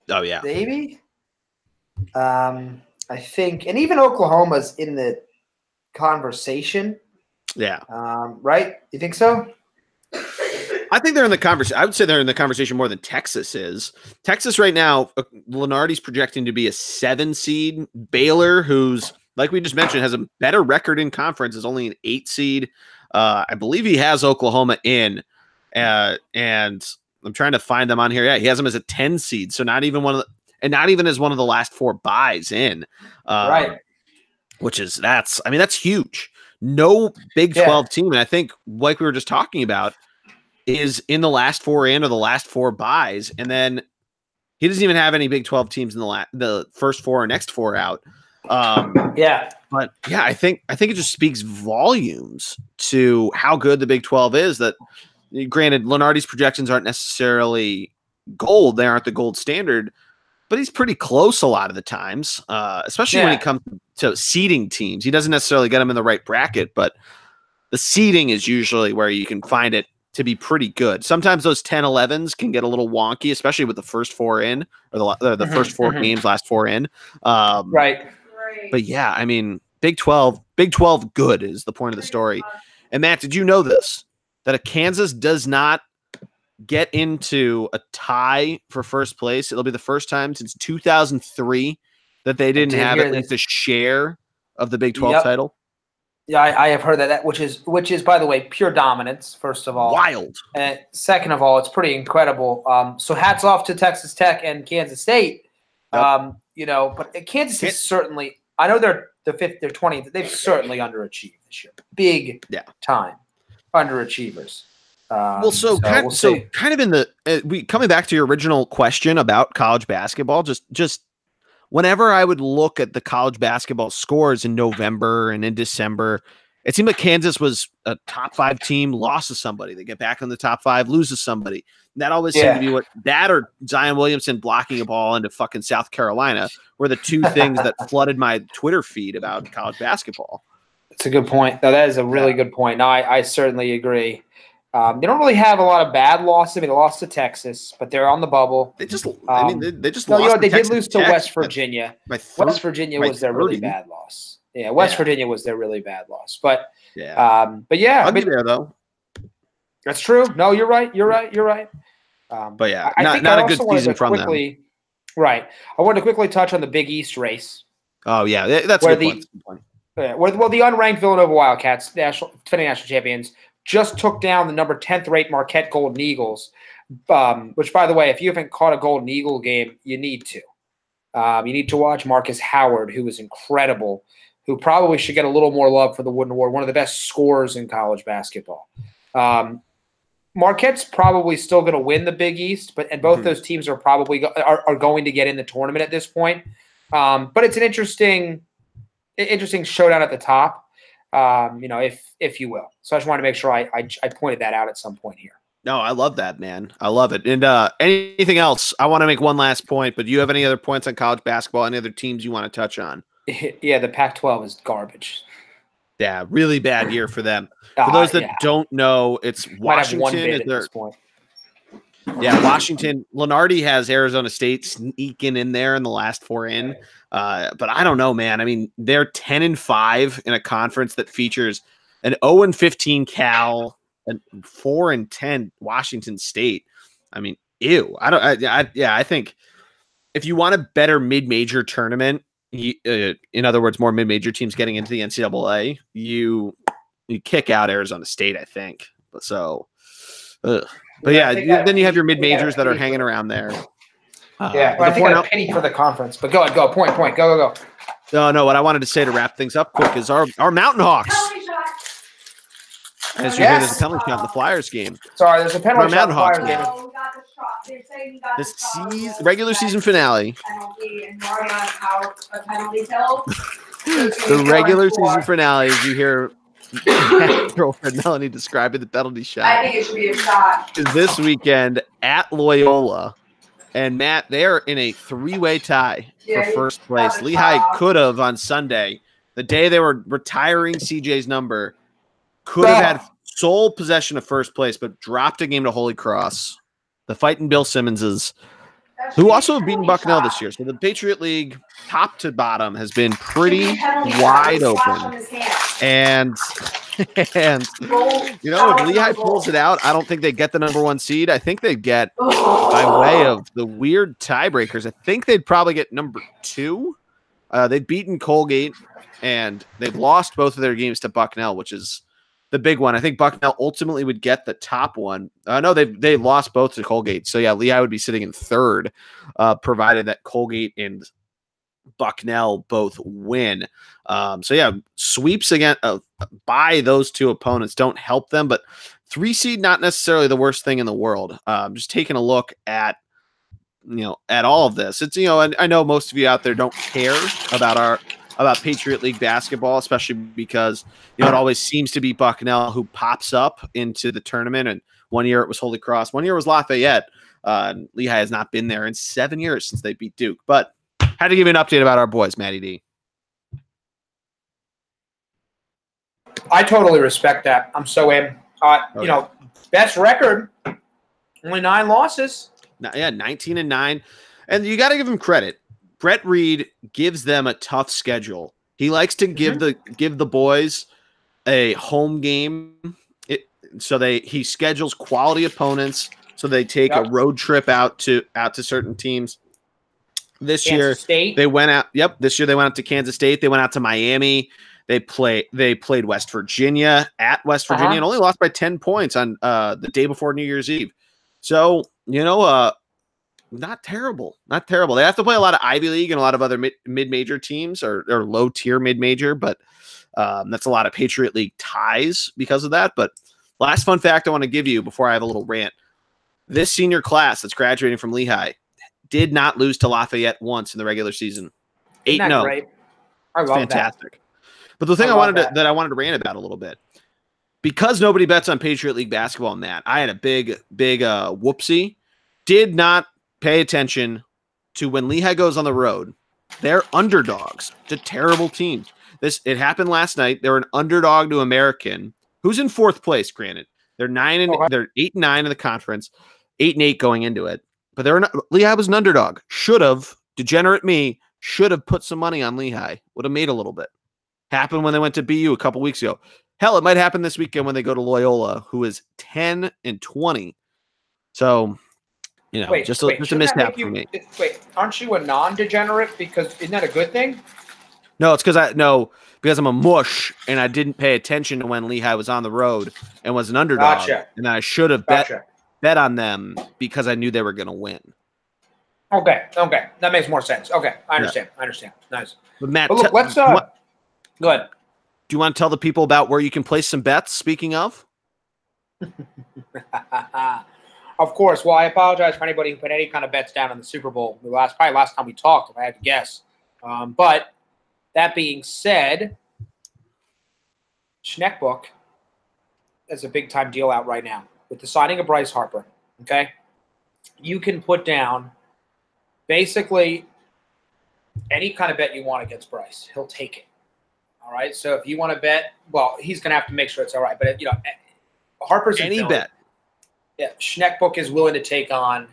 Oh, yeah. Maybe. I think, and even Oklahoma's in the conversation. Yeah. Right? You think so? I think they're in the conversation. I would say they're in the conversation more than Texas is. Texas right now, Lenardi's projecting to be a 7 seed. Baylor, who's, like we just mentioned, has a better record in conference, is only an 8 seed. I believe he has Oklahoma in, and I'm trying to find them on here. Yeah, he has them as a 10 seed, so not even and not even as one of the last 4 buys in. Right. That's huge. No Big 12 team, and I think, like we were just talking about, is in the last 4 in or the last 4 buys, and then he doesn't even have any Big 12 teams in the first 4 or next 4 out. But yeah, I think it just speaks volumes to how good the Big 12 is. That, granted, Lenardi's projections aren't necessarily gold; they aren't the gold standard, but he's pretty close a lot of the times, especially when it comes to seeding teams. He doesn't necessarily get them in the right bracket, but the seeding is usually where you can find it to be pretty good. Sometimes those 10-11s can get a little wonky, especially with the first 4 in, or the first 4 games, last 4 in. Right. But yeah, I mean, Big 12 good is the point of the story. And Matt, did you know this? That a Kansas does not get into a tie for first place. It'll be the first time since 2003 that they didn't have at least a share of the Big 12 title. Yeah, I have heard that, which is, by the way, pure dominance, first of all. Wild. And second of all, it's pretty incredible. So hats off to Texas Tech and Kansas State. But Kansas is certainly, I know they're the 5th, they're 20th. They've certainly underachieved this year. Big time underachievers. Kind of in the coming back to your original question about college basketball, just whenever I would look at the college basketball scores in November and in December, it seemed like Kansas was a top 5 team, lost to somebody. They get back in the top 5, loses somebody. And that always seemed to be that or Zion Williamson blocking a ball into fucking South Carolina were the 2 things that flooded my Twitter feed about college basketball. That's a good point. No, that is a really good point. No, I certainly agree. They don't really have a lot of bad losses. I mean, they lost to Texas, but they're on the bubble. They just lost. They did lose to West Virginia. West Virginia was their really bad loss. Yeah, West Virginia was their really bad loss. But I'll be there though. That's true. No, you're right. But yeah, not a good season from them. Right. I wanted to quickly touch on the Big East race. Oh yeah, that's a good point. Well, the unranked Villanova Wildcats, defending national champions, just took down the number 10th ranked Marquette Golden Eagles, which, by the way, if you haven't caught a Golden Eagle game, you need to. You need to watch Marcus Howard, who was incredible, who probably should get a little more love for the Wooden Award, one of the best scorers in college basketball. Marquette's probably still going to win the Big East, and both those teams are probably are going to get in the tournament at this point. But it's an interesting showdown at the top. If you will. So I just wanted to make sure I pointed that out at some point here. No, I love that, man. I love it. And anything else? I want to make one last point, but do you have any other points on college basketball? Any other teams you want to touch on? Yeah, the Pac-12 is garbage. Yeah, really bad year for them. For those that don't know, it's Washington. At this point. Yeah, Washington. Lenardi has Arizona State sneaking in there in the last 4 in. But I don't know, man. I mean, they're 10-5 in a conference that features an 0-15 Cal and 4-10 Washington State. I mean, ew. I think if you want a better mid-major tournament, in other words, more mid-major teams getting into the NCAA, you kick out Arizona State, I think. But then you have your mid-majors that are hanging around there. I think I pity for the conference. But go ahead, go. Point. Go. No. What I wanted to say to wrap things up quick is our Mountain Hawks. As you hear, there's a penalty shot in the Flyers game. Sorry, there's a penalty shot in the Flyers game. The regular season finale. The regular season finale, as you hear girlfriend Melanie describing the penalty shot. I think it should be a shot. Is this weekend at Loyola. And Matt, they're in a 3-way tie for first place. Lehigh could have on Sunday, the day they were retiring CJ's number, could have had sole possession of first place, but dropped a game to Holy Cross. The fighting Bill Simmonses, who also have beaten Bucknell this year. So the Patriot League, top to bottom, has been pretty wide open. And you know, if Lehigh pulls it out, I don't think they get the #1 seed. I think they'd get, by way of the weird tiebreakers, I think they'd probably get #2. They've beaten Colgate, and they've lost both of their games to Bucknell, which is the big one. I think Bucknell ultimately would get the top one. No, they lost both to Colgate. So, yeah, Lehigh would be sitting in third, provided that Colgate and Bucknell both win. So, yeah, sweeps again by those two opponents don't help them, but 3 seed, not necessarily the worst thing in the world. Just taking a look at, at all of this. It's, and I know most of you out there don't care about Patriot League basketball, especially because, it always seems to be Bucknell who pops up into the tournament. And one year it was Holy Cross. One year it was Lafayette. Lehigh has not been there in 7 years since they beat Duke. But had to give you an update about our boys, Matty D. I totally respect that. I'm so in. Best record, only 9 losses. Yeah, 19-9. And you got to give him credit. Brett Reed gives them a tough schedule. He likes to give the boys a home game. He schedules quality opponents, so they take a road trip out to certain teams. This year they went out. Yep, this year they went out to Kansas State. They went out to Miami. They played West Virginia at West Virginia and only lost by 10 points on the day before New Year's Eve. So, not terrible. Not terrible. They have to play a lot of Ivy League and a lot of other mid-major teams or low-tier mid-major, but that's a lot of Patriot League ties because of that. But last fun fact I want to give you before I have a little rant. This senior class that's graduating from Lehigh did not lose to Lafayette once in the regular season. 8-0. Right? I love fantastic. That. But the thing I wanted to rant about a little bit, because nobody bets on Patriot League basketball, Matt, I had a big whoopsie. Did not pay attention to when Lehigh goes on the road. They're underdogs to terrible teams. It happened last night. They're an underdog to American, who's in 4th place. Granted, they're 8-9 in the conference, 8-8 going into it. But Lehigh was an underdog. Degenerate me should have put some money on Lehigh. Would have made a little bit. Happened when they went to BU a couple weeks ago. Hell, it might happen this weekend when they go to Loyola, who is 10-20. So, just a mishap for me. Wait, aren't you a non-degenerate? Because isn't that a good thing? No, it's because I'm a mush and I didn't pay attention to when Lehigh was on the road and was an underdog. Gotcha. And I should have bet on them because I knew they were going to win. Okay, that makes more sense. Okay, I understand. Nice. But Matt, look, let's go ahead. Do you want to tell the people about where you can place some bets? Speaking of. Of course. Well, I apologize for anybody who put any kind of bets down on the Super Bowl. Probably last time we talked, if I had to guess. But that being said, Schneckbook is a big-time deal out right now with the signing of Bryce Harper. Okay? You can put down basically any kind of bet you want against Bryce. He'll take it. All right? So if you want to bet, well, he's going to have to make sure it's all right. But, Harper's any bet. Yeah, Schneckbook is willing to take on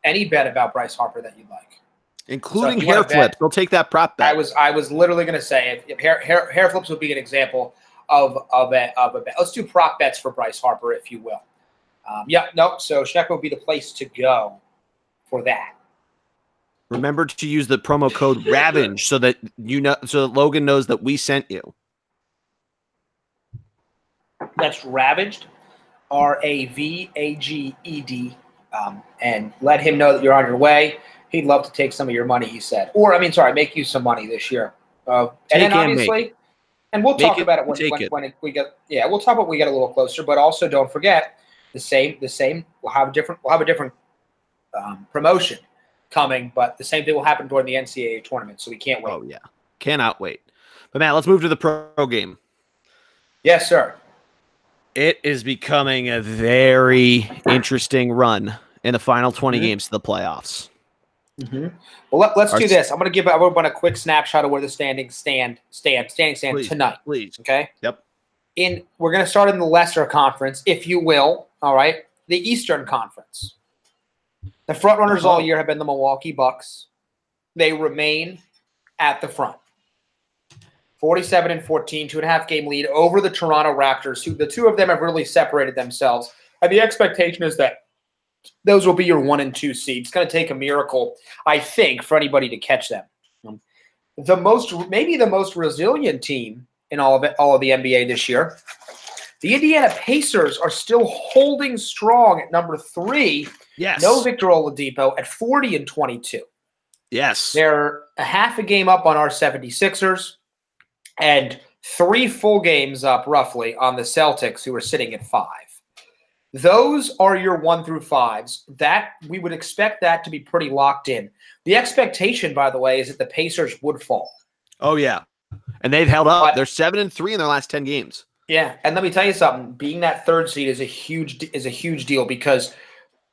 any bet about Bryce Harper that you'd like, including hair flips. They'll take that prop bet. I was literally going to say if hair flips would be an example of a bet. Let's do prop bets for Bryce Harper, if you will. So Schneckbook would be the place to go for that. Remember to use the promo code Ravage so that Logan knows that we sent you. That's Ravaged. RAVAGED, and let him know that you're on your way. He'd love to take some of your money, he said. Make you some money this year. And then obviously, and we'll talk about it when we get. Yeah, we'll talk about when we get a little closer. But also, don't forget the same. We'll have a different promotion coming, but the same thing will happen during the NCAA tournament. So we can't wait. Oh yeah, cannot wait. But Matt, let's move to the pro game. Yes, sir. It is becoming a very interesting run in the final 20 games of the playoffs. Well, let's do this. I'm going to give everyone a quick snapshot of where the standings stand tonight. Please. Okay? Yep. We're going to start in the lesser conference, if you will. All right, the Eastern Conference. The front runners all year have been the Milwaukee Bucks. They remain at the front. 47-14, 2.5 game lead over the Toronto Raptors, who the two of them have really separated themselves. And the expectation is that those will be your 1 and 2 seeds. It's going to take a miracle, I think, for anybody to catch them. Maybe the most resilient team in all of the NBA this year. The Indiana Pacers are still holding strong at number 3. Yes. No Victor Oladipo at 40-22. Yes. They're a half a game up on our 76ers and 3 full games up roughly on the Celtics, who are sitting at 5. Those are your 1 through 5s. That we would expect that to be pretty locked in. The expectation, by the way, is that the Pacers would fall. Oh yeah, and they've held up. They're 7-3 in their last 10 games. Yeah, and let me tell you something. Being that 3rd seed is a huge deal, because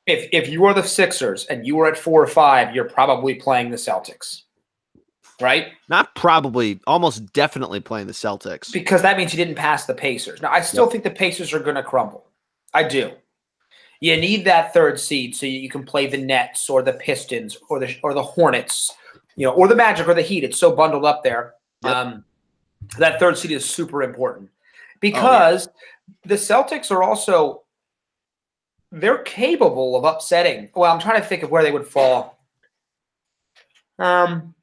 if you are the Sixers and you are at 4 or 5, you're probably playing the Celtics, right? Not probably, almost definitely playing the Celtics, because that means you didn't pass the Pacers. Now, I still think the Pacers are going to crumble. I do. You need that 3rd seed so you can play the Nets or the Pistons or the Hornets, or the Magic or the Heat. It's so bundled up there. Yep. That 3rd seed is super important because the Celtics are also they're capable of upsetting. Well, I'm trying to think of where they would fall. Well,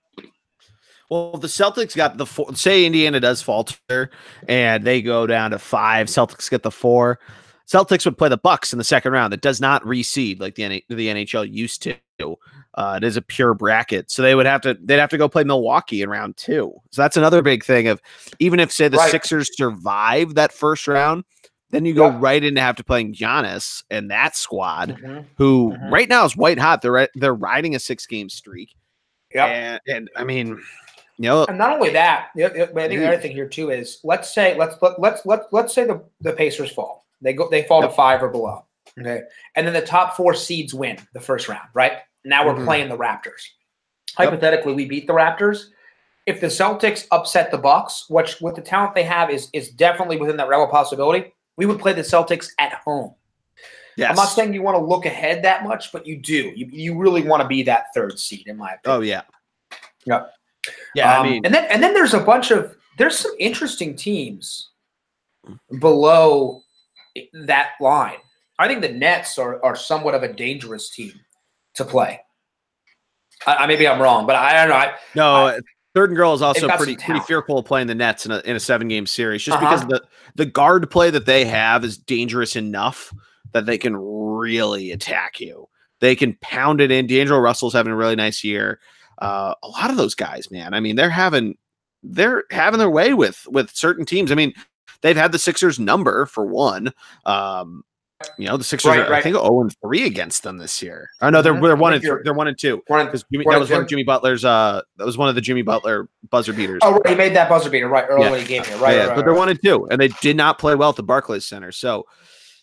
the Celtics got the 4. Say Indiana does falter and they go down to 5. Celtics get the 4. Celtics would play the Bucks in the second round. That does not reseed like the NHL used to. It is a pure bracket, so they'd have to go play Milwaukee in round 2. So that's another big thing of even if say the Sixers survive that first round, then you go right into have to playing Giannis and that squad, who right now is white hot. They're riding a 6-game streak. Yeah, and I mean, and not only that, but I think the other thing here too is let's say the Pacers fall. They fall to 5 or below. Okay. And then the top 4 seeds win the first round, right? Now we're playing the Raptors. Hypothetically, we beat the Raptors. If the Celtics upset the Bucks, which with the talent they have is definitely within that realm of possibility, we would play the Celtics at home. Yes. I'm not saying you want to look ahead that much, but you do. You really want to be that 3rd seed, in my opinion. Oh yeah. Yep. Yeah. I mean, and then there's some interesting teams below that line. I think the Nets are somewhat of a dangerous team to play. Maybe I'm wrong, but I don't know. Third and Girl is also pretty fearful of playing the Nets in a 7-game series, just because the guard play that they have is dangerous enough that they can really attack you. They can pound it in. D'Angelo Russell's having a really nice year. A lot of those guys, man. I mean, they're having their way with certain teams. I mean, they've had the Sixers number for one. The Sixers are, I think, 0-3 against them this year. Oh no, they're 1-2. They're 1-2. That was one of Jimmy Butler's. That was one of the Jimmy Butler buzzer beaters. Oh, right, he made that buzzer beater right early when he gave it. Right, but they're 1-2, and they did not play well at the Barclays Center. So,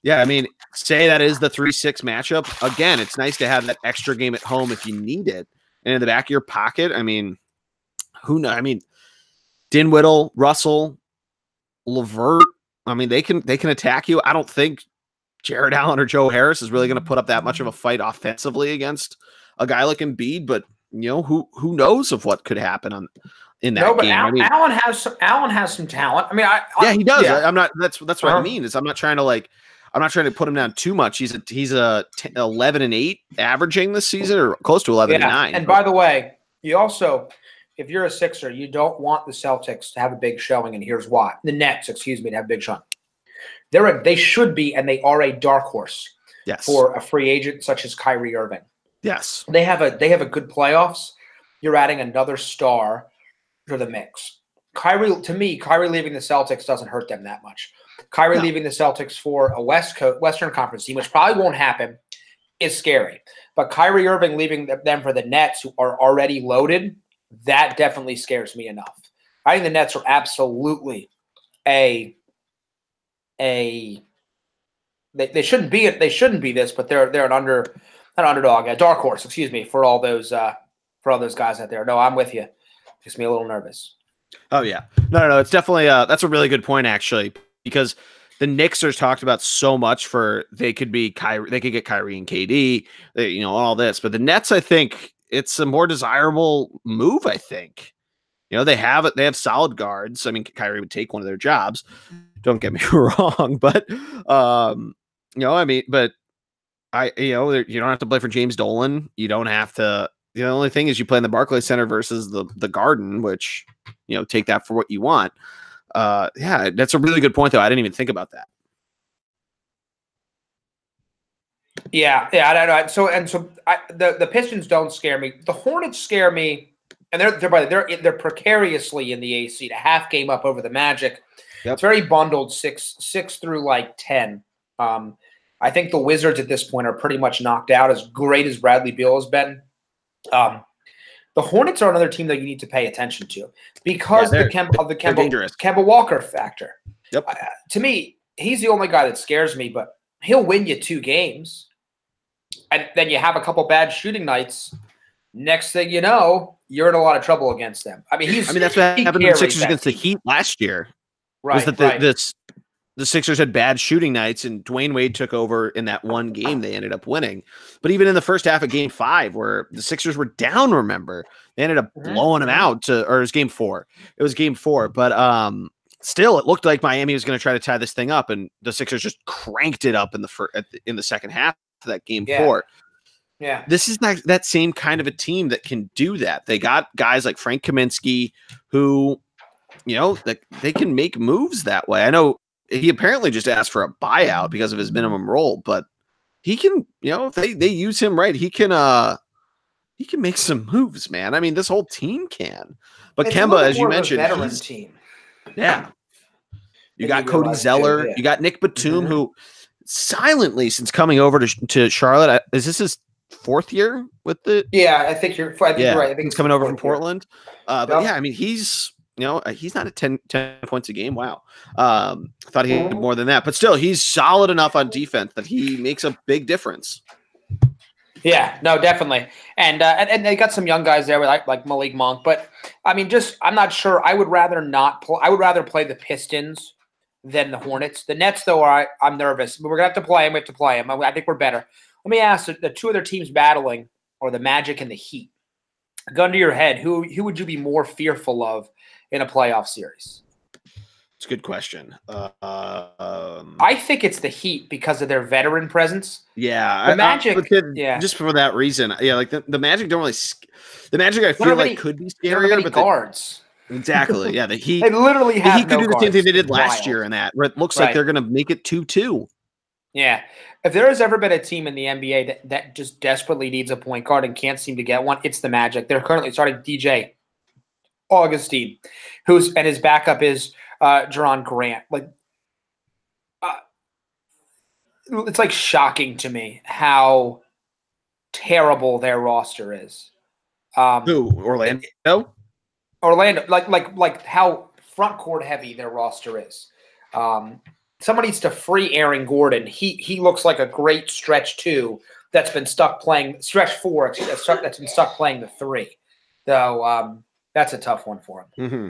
yeah, I mean, say that is the 3-6 matchup. Again, it's nice to have that extra game at home if you need it, and in the back of your pocket. I mean, who knows? I mean, Dinwiddie, Russell, LeVert. I mean, they can attack you. I don't think Jared Allen or Joe Harris is really going to put up that much of a fight offensively against a guy like Embiid, but who knows of what could happen in that game. I mean, Allen has some talent. I mean, he does. Yeah. I'm not. That's what I mean. Is I'm not trying to put him down too much. He's 11-8 averaging this season, or close to 11-9. And by the way, you also, if you're a Sixer, you don't want the Celtics to have a big showing, and here's why: the Nets, to have a big showing. They should be, and they are a dark horse for a free agent such as Kyrie Irving. Yes, they have a good playoffs. You're adding another star to the mix. Kyrie leaving the Celtics doesn't hurt them that much. Kyrie leaving the Celtics for a Western Conference team, which probably won't happen, is scary. But Kyrie Irving leaving them for the Nets, who are already loaded, that definitely scares me enough. I think the Nets are absolutely they shouldn't be this, but they're an underdog, a dark horse, for all those guys out there. No, I'm with you. Makes me a little nervous. Oh yeah, no, it's definitely that's a really good point actually. because the Knicks are talked about so much for they could get Kyrie and KD, all this. But the Nets, I think it's a more desirable move. I think, they have solid guards. I mean, Kyrie would take one of their jobs. Don't get me wrong, but but you don't have to play for James Dolan. You don't have to. The only thing is you play in the Barclays Center versus the Garden, which take that for what you want. Yeah, that's a really good point, though. I didn't even think about that. Yeah, I don't know. The Pistons don't scare me. The Hornets scare me, and they're precariously in the AC, a half game up over the Magic. Yep. It's very bundled, six through 10. I think the Wizards at this point are pretty much knocked out. As great as Bradley Beal has been, the Hornets are another team that you need to pay attention to because of the Kemba Walker factor. Yep. To me, he's the only guy that scares me, but he'll win you 2 games, and then you have a couple bad shooting nights. Next thing you know, you're in a lot of trouble against them. I mean, that's what happened to the Sixers against the Heat last year. Right. Was that the Sixers had bad shooting nights, and Dwayne Wade took over in that one game. They ended up winning. But even in the first half of Game 5, where the Sixers were down, remember, they ended up blowing them out. Or it was Game 4. It was Game 4. But still, it looked like Miami was going to try to tie this thing up, and the Sixers just cranked it up in the second half of that Game 4. Yeah, this is that same kind of a team that can do that. They got guys like Frank Kaminsky who, they can make moves that way. I know he apparently just asked for a buyout because of his minimum role, but he can, if they use him right, he can make some moves, man. I mean, this whole team can. But it's Kemba, as you mentioned, veteran team. Yeah. You got Cody Zeller. You got Nick Batum, who silently, since coming over to Charlotte, is this his 4th year with the? Yeah, I think you're right. I think he's coming over from Portland. But yeah, I mean, he's not at 10 points a game. Wow. Thought he had more than that, but still, he's solid enough on defense that he makes a big difference. Yeah, no, definitely. And they got some young guys there like Malik Monk, but I mean, I'm not sure. I would rather play the Pistons than the Hornets. The Nets, though, I'm nervous. We're gonna have to play them. We have to play them. I think we're better. Let me ask: the 2 other teams battling are the Magic and the Heat. Gun to your head, who would you be more fearful of in a playoff series? It's a good question. I think it's the Heat because of their veteran presence. Yeah, the Magic. Just for that reason. Yeah, like the Magic don't really. The Magic, I feel like could be scarier, but guards. Exactly. Yeah, the Heat. They literally have the Heat could do the same thing they did last year in that, where it looks like they're going to make it 2-2. Yeah. If there has ever been a team in the NBA that just desperately needs a point guard and can't seem to get one, it's the Magic. They're currently starting DJ Augustine, and his backup is Jerron Grant. It's like shocking to me how terrible their roster is. Who? Orlando? Orlando, like how front court heavy their roster is. Someone needs to free Aaron Gordon. He looks like a great stretch 2 that's been stuck playing stretch 4. That's been stuck playing the 3. So that's a tough one for him. Mm-hmm.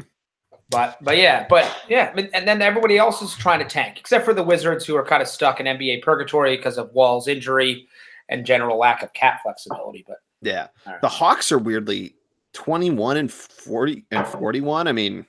But yeah, and then everybody else is trying to tank, except for the Wizards, who are kind of stuck in NBA purgatory because of Wall's injury and general lack of cap flexibility. But yeah, the Hawks are weirdly 21-40 and 41. I mean,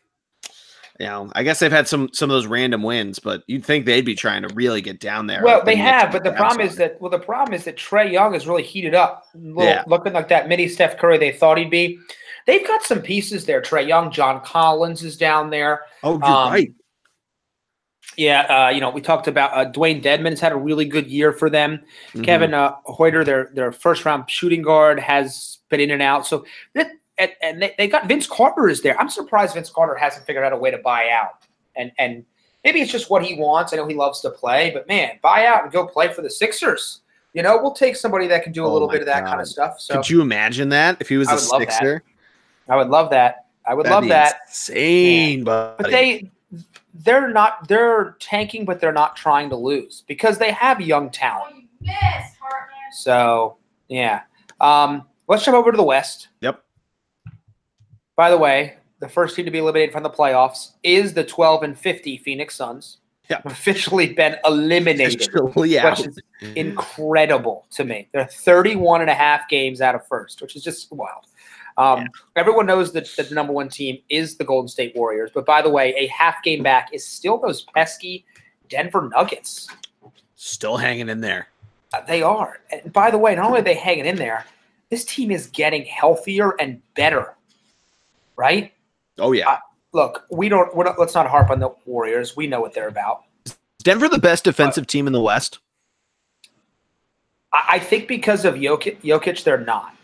I guess they've had some of those random wins, but you'd think they'd be trying to really get down there. Well, they have, but the problem is that Trae Young is really heated up, looking like that mini Steph Curry they thought he'd be. They've got some pieces there. Trae Young, John Collins is down there. Oh, you're right. Yeah, we talked about Dwayne Dedmon's had a really good year for them. Mm-hmm. Kevin Huerter, their first-round shooting guard, has been in and out. So and they got Vince Carter is there. I'm surprised Vince Carter hasn't figured out a way to buy out. And maybe it's just what he wants. I know he loves to play, but man, buy out and go play for the Sixers. We'll take somebody that can do a little bit of that kind of stuff. So could you imagine that if he was a Sixer? I would love that. That'd love that. Insane, buddy. But they're tanking, but they're not trying to lose because they have young talent. So yeah. Let's jump over to the West. Yep. By the way, the first team to be eliminated from the playoffs is the 12-50 Phoenix Suns. officially been eliminated, Officially out. which is incredible to me. They're 31.5 games out of first, which is just wild. Everyone knows that the number one team is the Golden State Warriors. But by the way, a half game back is still those pesky Denver Nuggets. Still hanging in there. They are. And by the way, not only are they hanging in there, this team is getting healthier and better, right? Oh, yeah. Look, let's not harp on the Warriors. We know what they're about. Is Denver the best defensive team in the West? I think because of Jokic, they're not.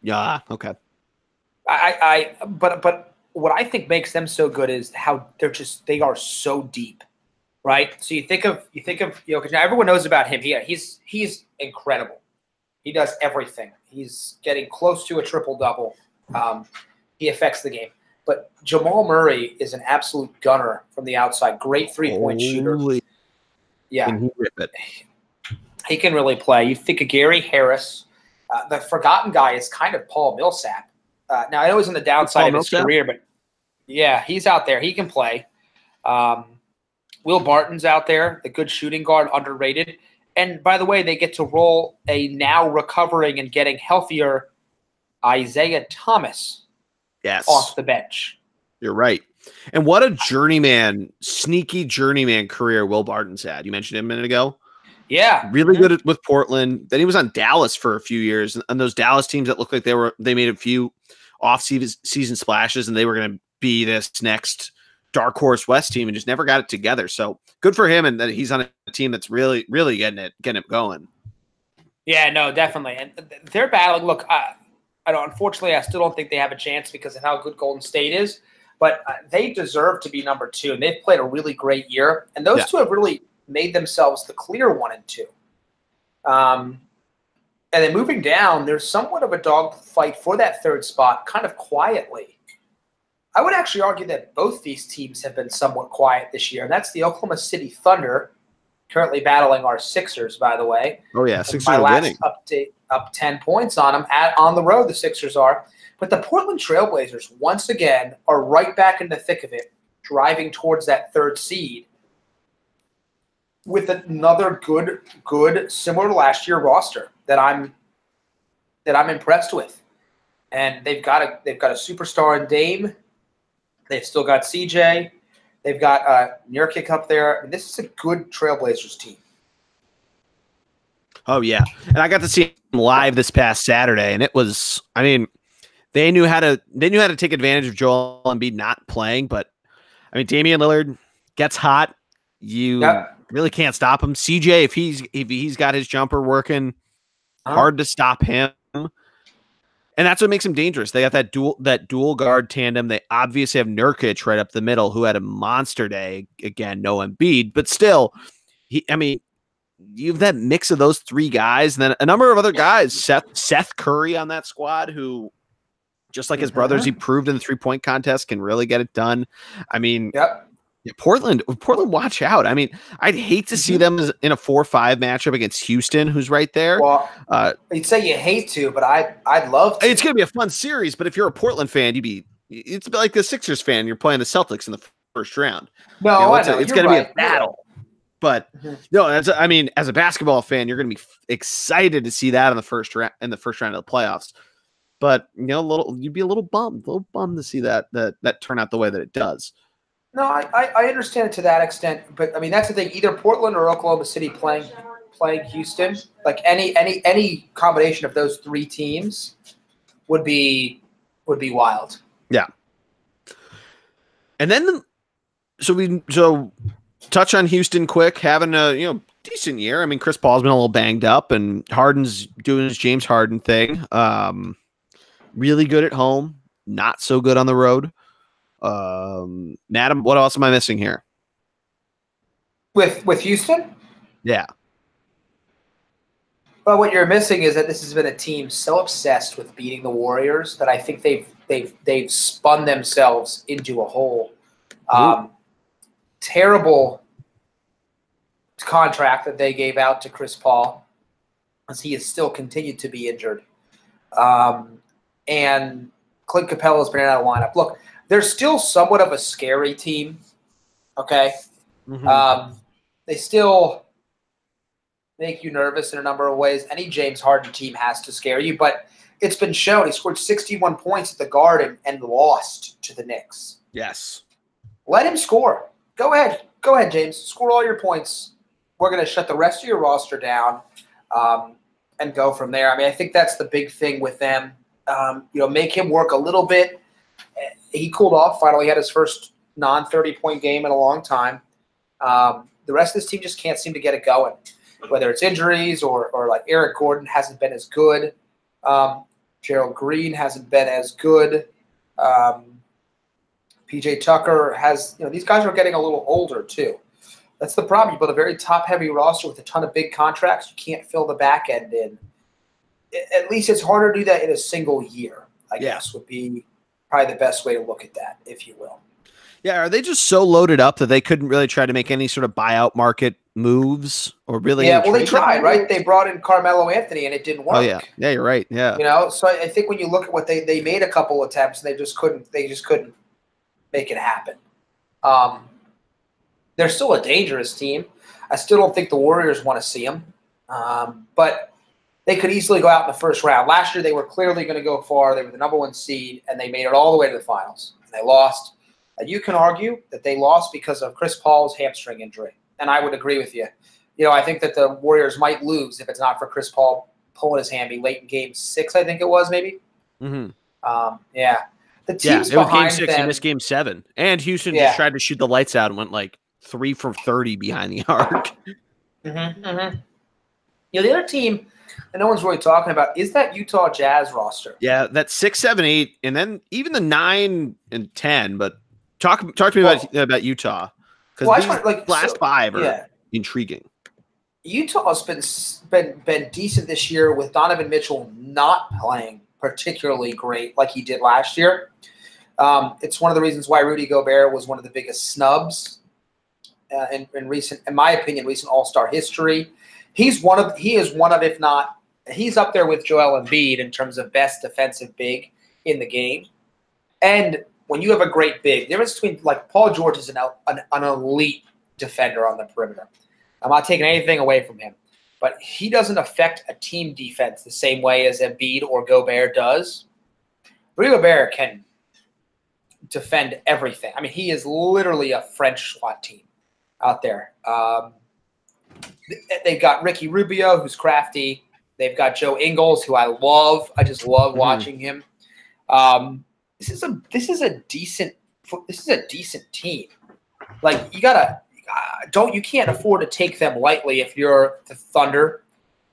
Yeah, okay. But what I think makes them so good is how they are so deep, right? So you think of Jokic. Now everyone knows about him. He's incredible. He does everything. He's getting close to a triple-double. He affects the game. But Jamal Murray is an absolute gunner from the outside. Great three-point shooter. Yeah. Can he rip it? He can really play. You think of Gary Harris. The forgotten guy is kind of Paul Millsap. Now, I know he's on the downside of his career, but yeah, he's out there. He can play. Will Barton's out there, the good shooting guard, underrated. And by the way, they get to roll a now recovering and getting healthier Isaiah Thomas off the bench. You're right. And what a journeyman, sneaky journeyman career Will Barton's had. You mentioned him a minute ago. Yeah. Really good with Portland. Then he was on Dallas for a few years. And those Dallas teams that looked like they made a few off-season splashes and they were going to be this next dark horse West team and just never got it together. So good for him and that he's on a team that's really, really getting it going. Yeah, no, definitely. And they're battling. Look, unfortunately, I still don't think they have a chance because of how good Golden State is. But they deserve to be number 2, and they've played a really great year. And those two have really made themselves the clear 1 and 2. And then moving down, there's somewhat of a dogfight for that 3rd spot, kind of quietly. I would actually argue that both these teams have been somewhat quiet this year, and that's the Oklahoma City Thunder, currently battling our Sixers, by the way. Oh, yeah, Sixers are winning. My last update, up 10 points on them. On the road, the Sixers are. But the Portland Trailblazers, once again, are right back in the thick of it, driving towards that 3rd seed with another good, similar to last year roster that I'm impressed with. And they've got a superstar in Dame. They've still got CJ. They've got Nurkic up there. I mean, this is a good Trailblazers team. Oh, yeah. And I got to see him live this past Saturday, and it was, I mean, they knew how to take advantage of Joel Embiid not playing, but I mean, Damian Lillard gets hot. You really can't stop him. CJ, if he's got his jumper working, hard to stop him. And that's what makes him dangerous. They got that dual guard tandem. They obviously have Nurkic right up the middle, who had a monster day. Again, no Embiid, but still, you have that mix of those 3 guys, and then a number of other guys. Seth Curry on that squad, who, just like his brothers, he proved in the 3-point contest can really get it done. I mean, Portland, watch out. I mean, I'd hate to see them in a 4-5 matchup against Houston, who's right there. Well, you'd say you hate to, but I'd love to. It's going to be a fun series, but if you're a Portland fan, it's like the Sixers fan. You're playing the Celtics in the first round. No, it's going to be a battle. But no, as a basketball fan, you're going to be excited to see that in the first round of the playoffs. But you'd be a little bummed to see that turn out the way that it does. No, I understand it to that extent, but I mean that's the thing. Either Portland or Oklahoma City playing Houston, like any combination of those 3 teams would be wild. Yeah. And then so touch on Houston quick, having a decent year. I mean, Chris Paul's been a little banged up, and Harden's doing his James Harden thing. Really good at home, not so good on the road. Adam, what else am I missing here? With Houston? Yeah. Well, what you're missing is that this has been a team so obsessed with beating the Warriors that I think they've spun themselves into a hole. Terrible contract that they gave out to Chris Paul, as he has still continued to be injured. And Clint Capella's been out of the lineup. Look, they're still somewhat of a scary team, okay? They still make you nervous in a number of ways. Any James Harden team has to scare you, but it's been shown he scored 61 points at the Garden and lost to the Knicks. Yes. Let him score. Go ahead. Go ahead, James. Score all your points. We're going to shut the rest of your roster down and go from there. I mean, I think that's the big thing with them. Make him work a little bit. He cooled off. Finally had his first non-30-point game in a long time. The rest of this team just can't seem to get it going, whether it's injuries or like Eric Gordon hasn't been as good. Gerald Green hasn't been as good. PJ Tucker has, these guys are getting a little older too. That's the problem. You build a very top-heavy roster with a ton of big contracts. You can't fill the back end in. At least it's harder to do that in a single year, I guess, would be probably the best way to look at that, if you will. Yeah, are they just so loaded up that they couldn't really try to make any sort of buyout market moves or really? Yeah, well, they tried, right? They brought in Carmelo Anthony, and it didn't work. Oh yeah, yeah, you're right. Yeah, so I think when you look at what they made a couple attempts, and they just couldn't make it happen. They're still a dangerous team. I still don't think the Warriors want to see them, but they could easily go out in the first round. Last year, they were clearly going to go far. They were the number 1 seed, and they made it all the way to the finals. And they lost. And you can argue that they lost because of Chris Paul's hamstring injury, and I would agree with you. I think that the Warriors might lose if it's not for Chris Paul pulling his hammy late in Game 6, I think it was, maybe. Mm-hmm. Yeah. The teams it was behind Game 6. them, he missed Game 7, and Houston just tried to shoot the lights out and went like 3 for 30 behind the arc. The other team that no one's really talking about is that Utah Jazz roster. Yeah, that's 6, 7, 8, and then even the 9 and 10. But talk to me about Utah, because these last 5 are intriguing. Utah's been decent this year with Donovan Mitchell not playing particularly great like he did last year. It's one of the reasons why Rudy Gobert was one of the biggest snubs in my opinion, recent All-Star history. He is one of, if not, he's up there with Joel Embiid in terms of best defensive big in the game. And when you have a great big, the difference between, like, Paul George is an elite defender on the perimeter. I'm not taking anything away from him, but he doesn't affect a team defense the same way as Embiid or Gobert does. Rudy Gobert can defend everything. I mean, he is literally a French SWAT team out there. They've got Ricky Rubio, who's crafty. They've got Joe Ingles, who I love. I just love watching him. This is a decent team. Like, you can't afford to take them lightly if you're the Thunder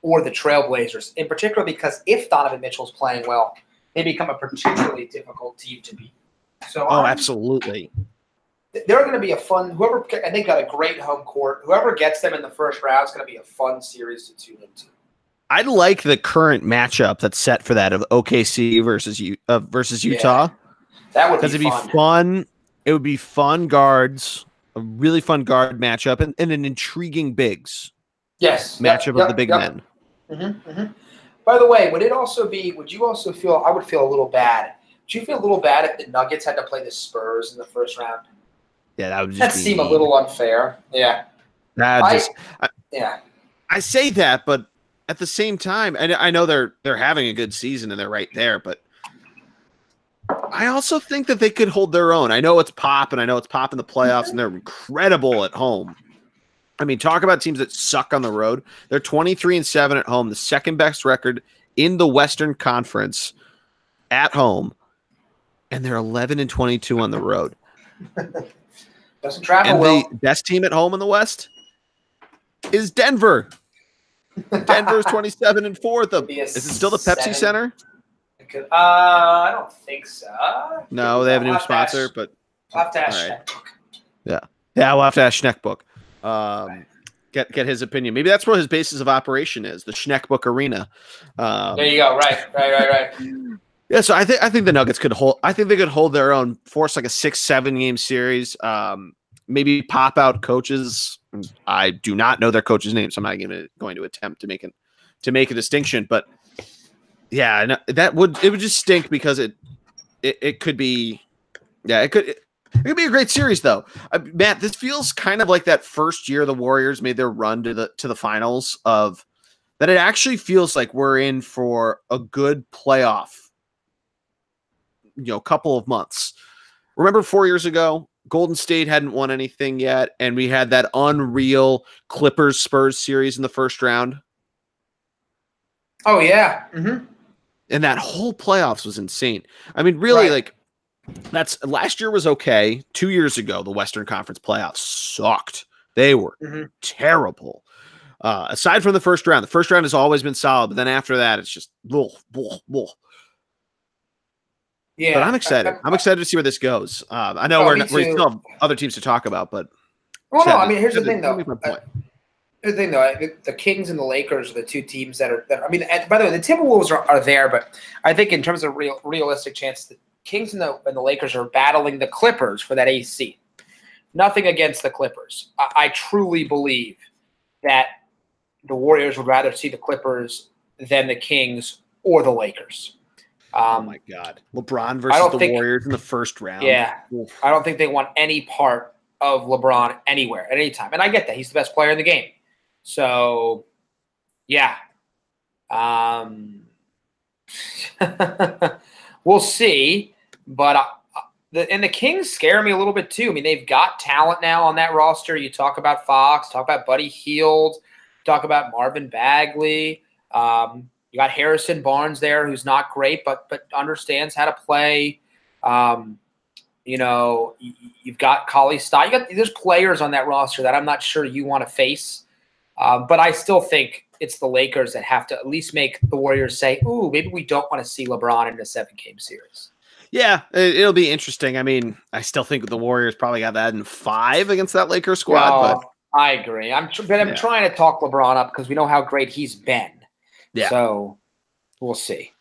or the Trailblazers, in particular because if Donovan Mitchell's playing well, they become a particularly difficult team to beat. So, absolutely. They're going to be a fun – and they got a great home court. Whoever gets them in the first round is going to be a fun series to tune into. I like the current matchup that's set for that of OKC versus Utah. That would be fun. Because it'd be fun. It would be fun guards, a really fun guard matchup, and an intriguing bigs matchup of the big men. By the way, would you also feel – I would feel a little bad. Would you feel a little bad if the Nuggets had to play the Spurs in the first round? Yeah, that would just seem a little unfair. Yeah. I say that, but at the same time, and I know they're having a good season and they're right there, but I also think that they could hold their own. I know it's Pop, and I know it's Pop in the playoffs, and they're incredible at home. I mean, talk about teams that suck on the road. They're 23-7 at home, the second best record in the Western Conference at home, and they're 11-22 on the road. Doesn't travel and well. The best team at home in the West is Denver. Denver's 27-4. Is it still the Pepsi Center? I don't think so. No, they have a new sponsor, but we'll have to ask Schneckbook. Yeah, we'll have to ask Schneckbook. Get his opinion. Maybe that's where his basis of operation is, the Schneckbook Arena. There you go. Right. Yeah, so I think the Nuggets could hold. I think they could hold their own, force like a 6-7 game series. Maybe pop out coaches. I do not know their coaches' names, so I'm not going to attempt to make a distinction. But yeah, it would just stink because it could be, it could. It could be a great series, though. Matt, this feels kind of like that first year the Warriors made their run to the finals. Of that, it actually feels like we're in for a good playoff. Couple of months. Remember 4 years ago, Golden State hadn't won anything yet, and we had that unreal Clippers Spurs series in the first round. Oh yeah, mm-hmm. And that whole playoffs was insane. I mean, really, like. That's last year was okay. 2 years ago, the Western Conference playoffs sucked. They were terrible. Aside from the first round has always been solid, but then after that, it's just bull. Yeah, but I'm excited. I'm excited to see where this goes. I know we still have other teams to talk about, but here's the thing, though. The Kings and the Lakers are the two teams that are. I mean, by the way, the Timberwolves are there, but I think in terms of realistic chance, the Kings and the Lakers are battling the Clippers for that eighth seed. Nothing against the Clippers. I truly believe that the Warriors would rather see the Clippers than the Kings or the Lakers. Oh, my God. LeBron versus the Warriors in the first round. Yeah. Oof. I don't think they want any part of LeBron anywhere at any time. And I get that. He's the best player in the game. So, yeah. We'll see. But the Kings scare me a little bit too. I mean, they've got talent now on that roster. You talk about Fox, talk about Buddy Hield, talk about Marvin Bagley. You got Harrison Barnes there, who's not great, but understands how to play. You've got Cauley Stein. There's players on that roster that I'm not sure you want to face. But I still think it's the Lakers that have to at least make the Warriors say, ooh, maybe we don't want to see LeBron in a 7-game series. Yeah, it'll be interesting. I mean, I still think the Warriors probably got that in 5 against that Lakers squad. But I agree. I'm trying to talk LeBron up because we know how great he's been. Yeah. So we'll see.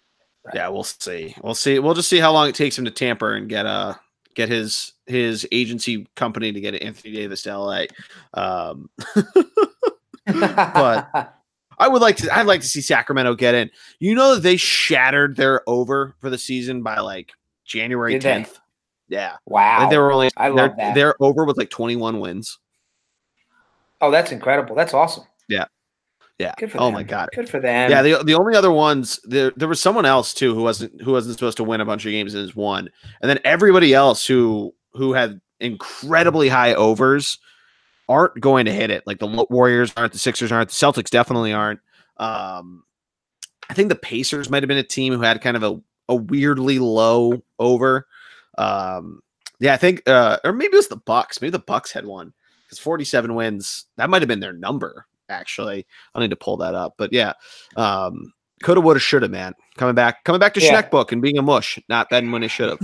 Right. Yeah, we'll see. We'll see. We'll just see how long it takes him to tamper and get his agency company to get Anthony Davis to LA. But I'd like to see Sacramento get in. That they shattered their over for the season by like January 10th. Yeah. Wow. They were only I love that. Their over was like 21 wins. Oh, that's incredible. That's awesome. Yeah. Yeah. Good for them. My God. Good for them. Yeah. The only other ones there was someone else too who wasn't supposed to win a bunch of games and has won, and then everybody else who had incredibly high overs aren't going to hit it. Like the Warriors aren't, the Sixers aren't, the Celtics definitely aren't. I think the Pacers might have been a team who had kind of a weirdly low over. I think, or maybe it was the Bucks. Maybe the Bucks had one because 47 wins. That might have been their number. Actually, I'll need to pull that up. But yeah, coulda, woulda, shoulda, man. Coming back to Schneckbook and being a mush, not betting when it should have.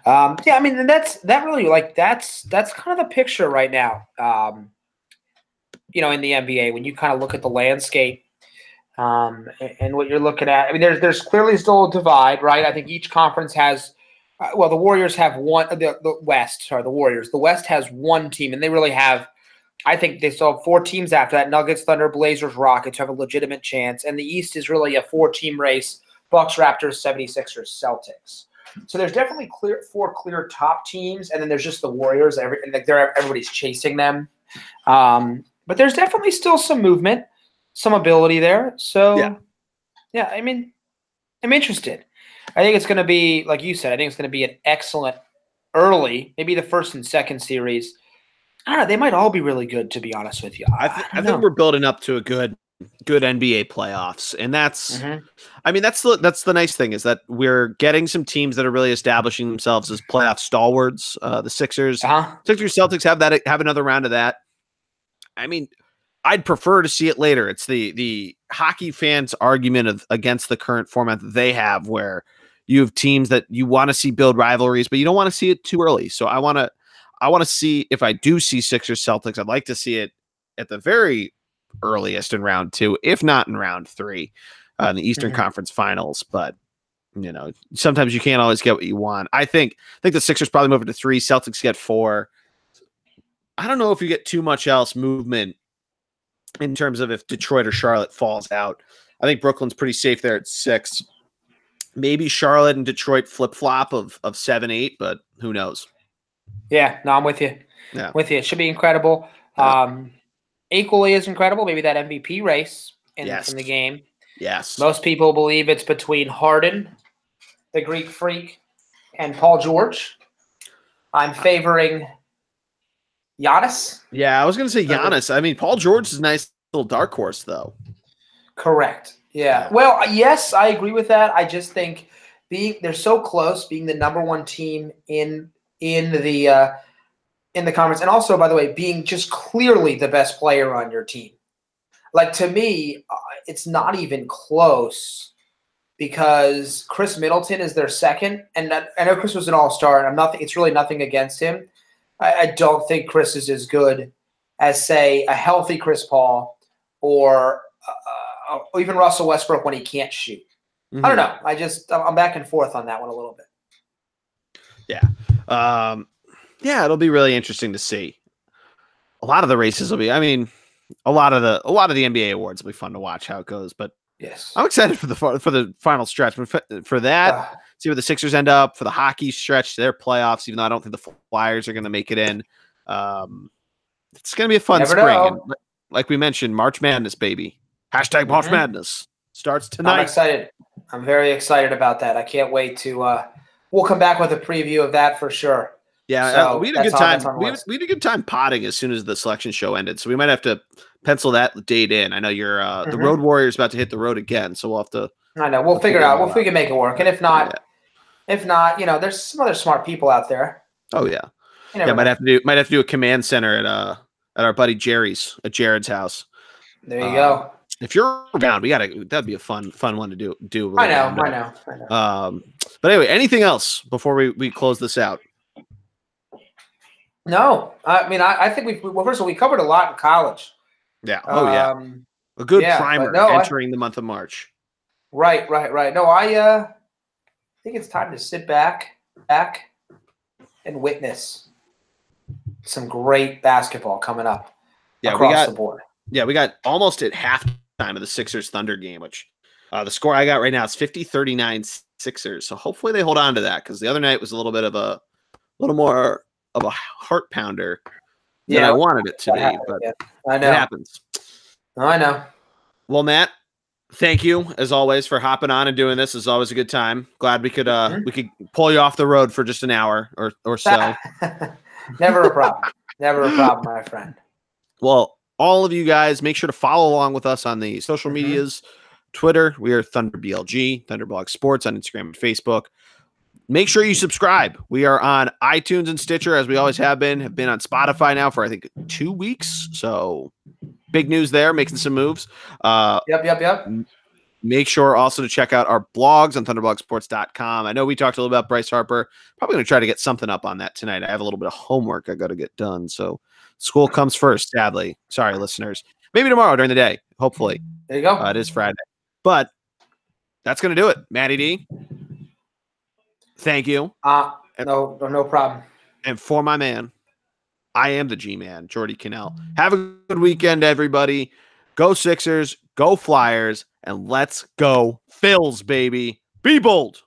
I mean, that's kind of the picture right now. In the NBA, when you kind of look at the landscape and what you're looking at, I mean, there's clearly still a divide, right? I think each conference has. The Warriors have one. The West, sorry, the Warriors. The West has one team, and they really have. I think they still have 4 teams after that: Nuggets, Thunder, Blazers, Rockets have a legitimate chance, and the East is really a 4-team race: Bucks, Raptors, 76ers, Celtics. So there's definitely 4 clear top teams, and then there's just the Warriors. Everybody's chasing them, but there's definitely still some movement, some ability there. So yeah, I mean, I'm interested. I think it's going to be, like you said, I think it's going to be an excellent early, maybe the first and second series. I don't know. They might all be really good, to be honest with you. I think we're building up to a good NBA playoffs. And that's, I mean, that's the nice thing is that we're getting some teams that are really establishing themselves as playoff stalwarts. The Sixers, Celtics have another round of that. I mean, I'd prefer to see it later. It's the hockey fans' argument against the current format that they have, where you have teams that you want to see build rivalries, but you don't want to see it too early. So I want to see, if I do see Sixers Celtics, I'd like to see it at the very earliest in round 2, if not in round 3, in the Eastern Conference Finals. But sometimes you can't always get what you want. I think the Sixers probably move it to 3. Celtics get 4. I don't know if you get too much else movement in terms of if Detroit or Charlotte falls out. I think Brooklyn's pretty safe there at 6. Maybe Charlotte and Detroit flip flop of 7-8, but who knows? Yeah, no, I'm with you. Yeah, with you. It should be incredible. Equally as incredible, maybe that MVP race in the game. Yes. Most people believe it's between Harden, the Greek Freak, and Paul George. I'm favoring Giannis. Yeah, I was going to say Giannis. I mean, Paul George is a nice little dark horse, though. Correct. Yeah. Well, yes, I agree with that. I just think they're so close, being the #1 team in the conference, and also, by the way, being just clearly the best player on your team. Like, to me, it's not even close because Chris Middleton is their second, and I know Chris was an all-star, and it's really nothing against him. I don't think Chris is as good as, say, a healthy Chris Paul or even Russell Westbrook when he can't shoot. I don't know. I'm back and forth on that one a little bit. Yeah. Yeah, it'll be really interesting to see. A lot of the races will be, I mean, a lot of the NBA awards will be fun to watch how it goes, but yes, I'm excited for the final stretch. For that, see where the Sixers end up, for the hockey stretch, their playoffs, even though I don't think the Flyers are going to make it in. It's going to be a fun spring. And like we mentioned, March Madness, baby. Hashtag March Madness starts tonight. I'm excited. I'm very excited about that. I can't wait to we'll come back with a preview of that for sure. Yeah, so we had a good time. We had a good time potting as soon as the selection show ended, so we might have to pencil that date in. I know you're the Road Warriors about to hit the road again, so we'll have to. I know we'll figure it out. If we can make it work, and if not, there's some other smart people out there. Oh yeah, might have to do a command center at our buddy Jared's house. There you go. If you're around, that'd be a fun one to do. I know. But anyway, anything else before we close this out? No, I mean, I think first of all, we covered a lot in college. Yeah. Oh, yeah. A good primer entering the month of March. Right. No, I think it's time to sit back and witness some great basketball coming up across the board. Yeah, we got almost at halftime of the Sixers Thunder game, which the score I got right now is 50-39 Sixers. So hopefully they hold on to that because the other night was a little more of a heart pounder than I wanted it to be, but I know it happens. I know. Well, Matt, thank you as always for hopping on and doing this. It's always a good time. Glad we could pull you off the road for just an hour or so. Never a problem. Never a problem, my friend. Well, all of you guys, make sure to follow along with us on the social medias. Twitter, we are ThunderBLG, Thunderblog Sports on Instagram and Facebook. Make sure you subscribe. We are on iTunes and Stitcher, as we always have been on Spotify now for, I think, 2 weeks. So big news there, making some moves. Yep. Make sure also to check out our blogs on thunderblogsports.com. I know we talked a little about Bryce Harper. Probably going to try to get something up on that tonight. I have a little bit of homework I got to get done. So school comes first, sadly. Sorry, listeners. Maybe tomorrow during the day, hopefully. There you go. It is Friday. But that's going to do it. Matty D, thank you. No problem. And for my man, I am the G-Man, Jordy Cannell. Have a good weekend, everybody. Go Sixers, go Flyers, and let's go Phils, baby. Be bold.